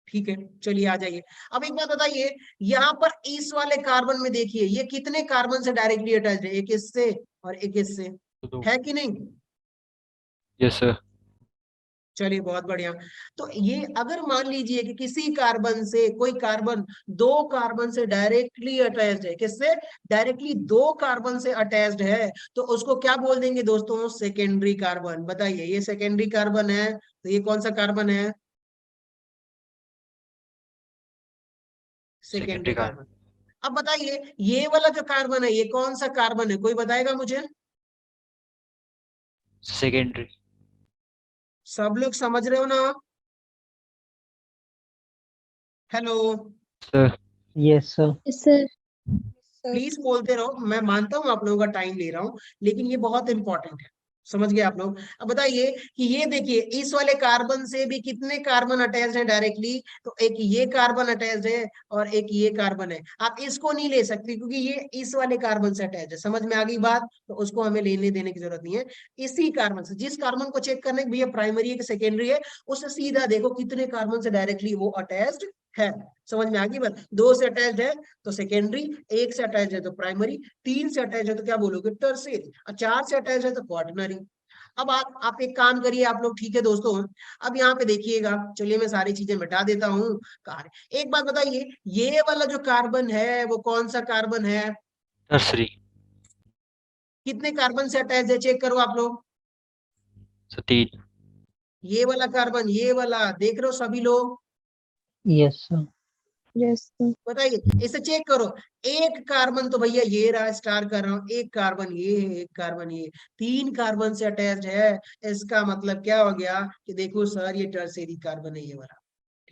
ठीक है, चलिए आ जाइए। अब एक बात बताइए, यहाँ पर इस वाले कार्बन में देखिए, ये कितने कार्बन से डायरेक्टली अटैच्ड है, एक इससे और एक इससे, तो है कि नहीं? Yes, sir. चलिए बहुत बढ़िया। तो ये अगर मान लीजिए कि किसी कार्बन से कोई कार्बन दो कार्बन से डायरेक्टली अटैच्ड है, किससे, डायरेक्टली दो कार्बन से अटैच्ड है, तो उसको क्या बोल देंगे दोस्तों, सेकेंडरी कार्बन। बताइए ये सेकेंडरी कार्बन है, तो ये कौन सा कार्बन है, सेकेंडरी Secondary carbon. कार्बन। अब बताइए ये वाला जो कार्बन है, ये कौन सा कार्बन है, कोई बताएगा मुझे? Secondary. सब लोग समझ रहे हो ना? Hello, Sir. Yes, sir. Yes, sir. Please बोलते रहो, मैं मानता हूँ आप लोगों का टाइम ले रहा हूँ, लेकिन ये बहुत इंपॉर्टेंट है। समझ गए आप लोग? अब बताइए कि ये देखिए, इस वाले कार्बन से भी कितने कार्बन अटैच्ड है डायरेक्टली, तो एक ये कार्बन अटैच्ड है और एक ये कार्बन है। आप इसको नहीं ले सकते क्योंकि ये इस वाले कार्बन से अटैच है। समझ में आ गई बात? तो उसको हमें लेने देने की जरूरत नहीं है। इसी कार्बन से, जिस कार्बन को चेक करने भैया प्राइमरी है कि सेकेंडरी है, उससे सीधा देखो कितने कार्बन से डायरेक्टली वो अटैच्ड है। समझ में आ गई बात? दो से अटैच्ड है तो सेकेंडरी, एक से अटैच है तो प्राइमरी, तीन से अटैच है तो क्या बोलोगे, टर्शियरी, और चार से अटैच है तो क्वाटरनरी। अब आप एक काम करिए आप लोग, ठीक है दोस्तों, अब यहाँ पे देखिएगा, चलिए मैं सारी चीजें मिटा देता हूँ। कार्य, एक बात बताइए, ये वाला जो कार्बन है वो कौन सा कार्बन है, Tertiary. कितने कार्बन से अटैच है, चेक करो आप लोग। So 3. ये वाला कार्बन, ये वाला देख रहे हो सभी लोग, Yes, sir. Yes, sir. बताइए इसे चेक करो। एक कार्बन तो भैया ये रहा, स्टार कर रहा हूं, एक कार्बन ये है, एक कार्बन ये, तीन कार्बन से अटैच्ड है। इसका मतलब क्या हो गया कि देखो सर ये टर्शियरी कार्बन है, ये वाला।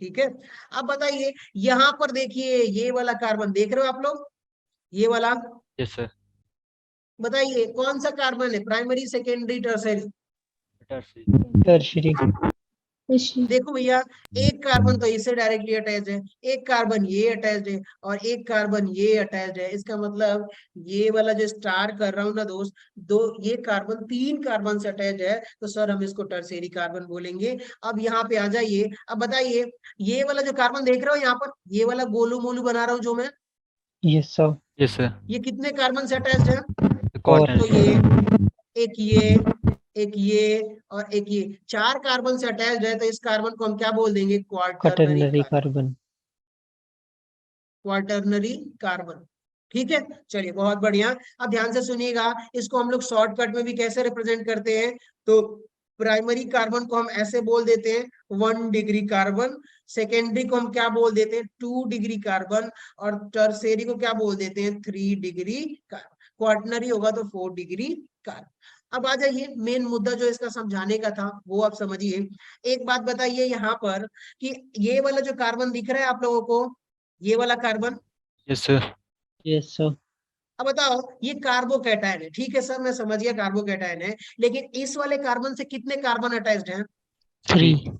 ठीक है, अब बताइए यहाँ पर देखिए, ये वाला कार्बन देख रहे हो आप लोग, ये वाला, Yes, sir. बताइए कौन सा कार्बन है, primary, secondary, tertiary? Tertiary. Tertiary. Yes, sir. देखो भैया, एक कार्बन तो इससे डायरेक्टली अटैच है, एक कार्बन ये अटैच्ड है और एक कार्बन ये अटैच्ड है। इसका मतलब ये वाला जो स्टार कर रहा हूं ना दोस्त, दो ये कार्बन तीन कार्बन से अटैच है, तो सर हम इसको टर्शियरी कार्बन बोलेंगे। अब यहाँ पे आ जाइए, अब बताइए ये वाला जो कार्बन देख रहे हो यहाँ पर, ये वाला गोलू मोलू बना रहा हूँ जो मैं, Yes, sir. Yes, sir. ये कितने कार्बन से अटैच्ड है, The तो quaternary. ये एक ये एक ये और एक ये, चार कार्बन से अटैच्ड है, तो इस कार्बन को हम क्या बोल देंगे, quaternary Quaternary carbon, carbon. Quaternary carbon. ठीक है, चलिए बहुत बढ़िया। अब ध्यान से सुनिएगा, इसको हम लोग शॉर्टकट में भी कैसे रिप्रेजेंट करते हैं, तो प्राइमरी कार्बन को हम ऐसे बोल देते हैं 1 डिग्री कार्बन, सेकेंडरी को हम क्या बोल देते हैं 2 डिग्री कार्बन, और टर्शियरी को क्या बोल देते हैं 3 डिग्री कार्बन, क्वाटरनरी होगा तो 4 डिग्री कार्बन। अब आ जाइए मेन मुद्दा जो इसका समझाने का था वो आप समझिए। एक बात बताइए यहाँ पर कि ये वाला जो कार्बन दिख रहा है आप लोगों को, ये वाला carbon, Yes, sir. Yes, sir. अब बताओ ये कार्बोकैटायन है, ठीक है सर मैं समझ गया कार्बोकैटायन है, लेकिन इस वाले कार्बन से कितने कार्बन अटैच्ड हैं, 3.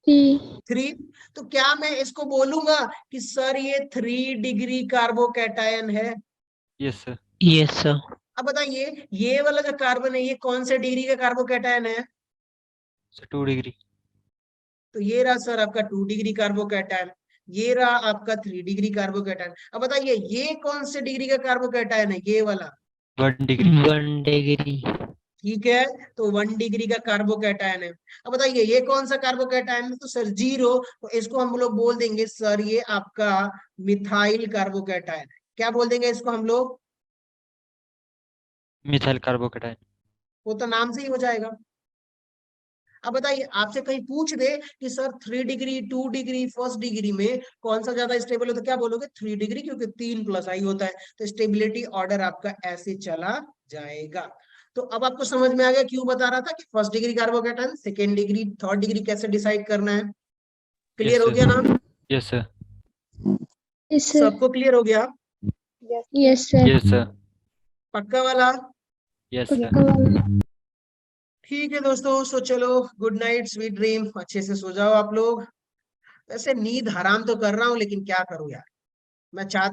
3। तो क्या मैं इसको बोलूंगा कि सर ये 3 डिग्री कार्बोकैटायन है? Yes, sir. Yes, sir. अब बताइए ये वाला जो कार्बन है ये कौन से डिग्री का कार्बोकैटायन है? So 2 degree. तो ये रहा सर आपका 2 डिग्री कार्बोकैटायन, ये रहा आपका 3 डिग्री कार्बोकैटायन। अब बताइए ये कौन से डिग्री का कार्बोकैटायन है? ये वाला। 1 degree. 1 degree. ठीक है, तो 1 डिग्री का कार्बोकैटायन है। अब बताइए ये कौन सा कार्बोकैटायन है? तो सर 0। तो इसको हम लोग बोल देंगे सर ये आपका मिथाइल कार्बोकैटायन है। क्या बोल देंगे इसको हम लोग? Methyl carbocation. वो तो नाम से ही हो जाएगा। अब बताइए आपसे कहीं पूछ दे कि सर 3 डिग्री 2 डिग्री 1 डिग्री में कौन सा ज्यादा स्टेबल हो, तो क्या बोलोगे? 3 डिग्री, क्योंकि 3 + I होता है। तो स्टेबिलिटी ऑर्डर आपका ऐसे चला जाएगा। तो अब आपको समझ में आ गया क्यों बता रहा था कि 1st degree carbocation, 2nd degree, 3rd degree कैसे डिसाइड करना है। क्लियर Yes, हो गया sir. ना? Yes, sir. Yes, sir. सबको क्लियर हो गया? Yes, sir. Yes, sir. पक्का वाला? Yes, sir. पक्का वाला। ठीक है दोस्तों, सो चलो गुड नाइट, स्वीट ड्रीम, अच्छे से सो जाओ आप लोग। वैसे नींद हराम तो कर रहा हूँ लेकिन क्या करूँ यार, मैं चाहता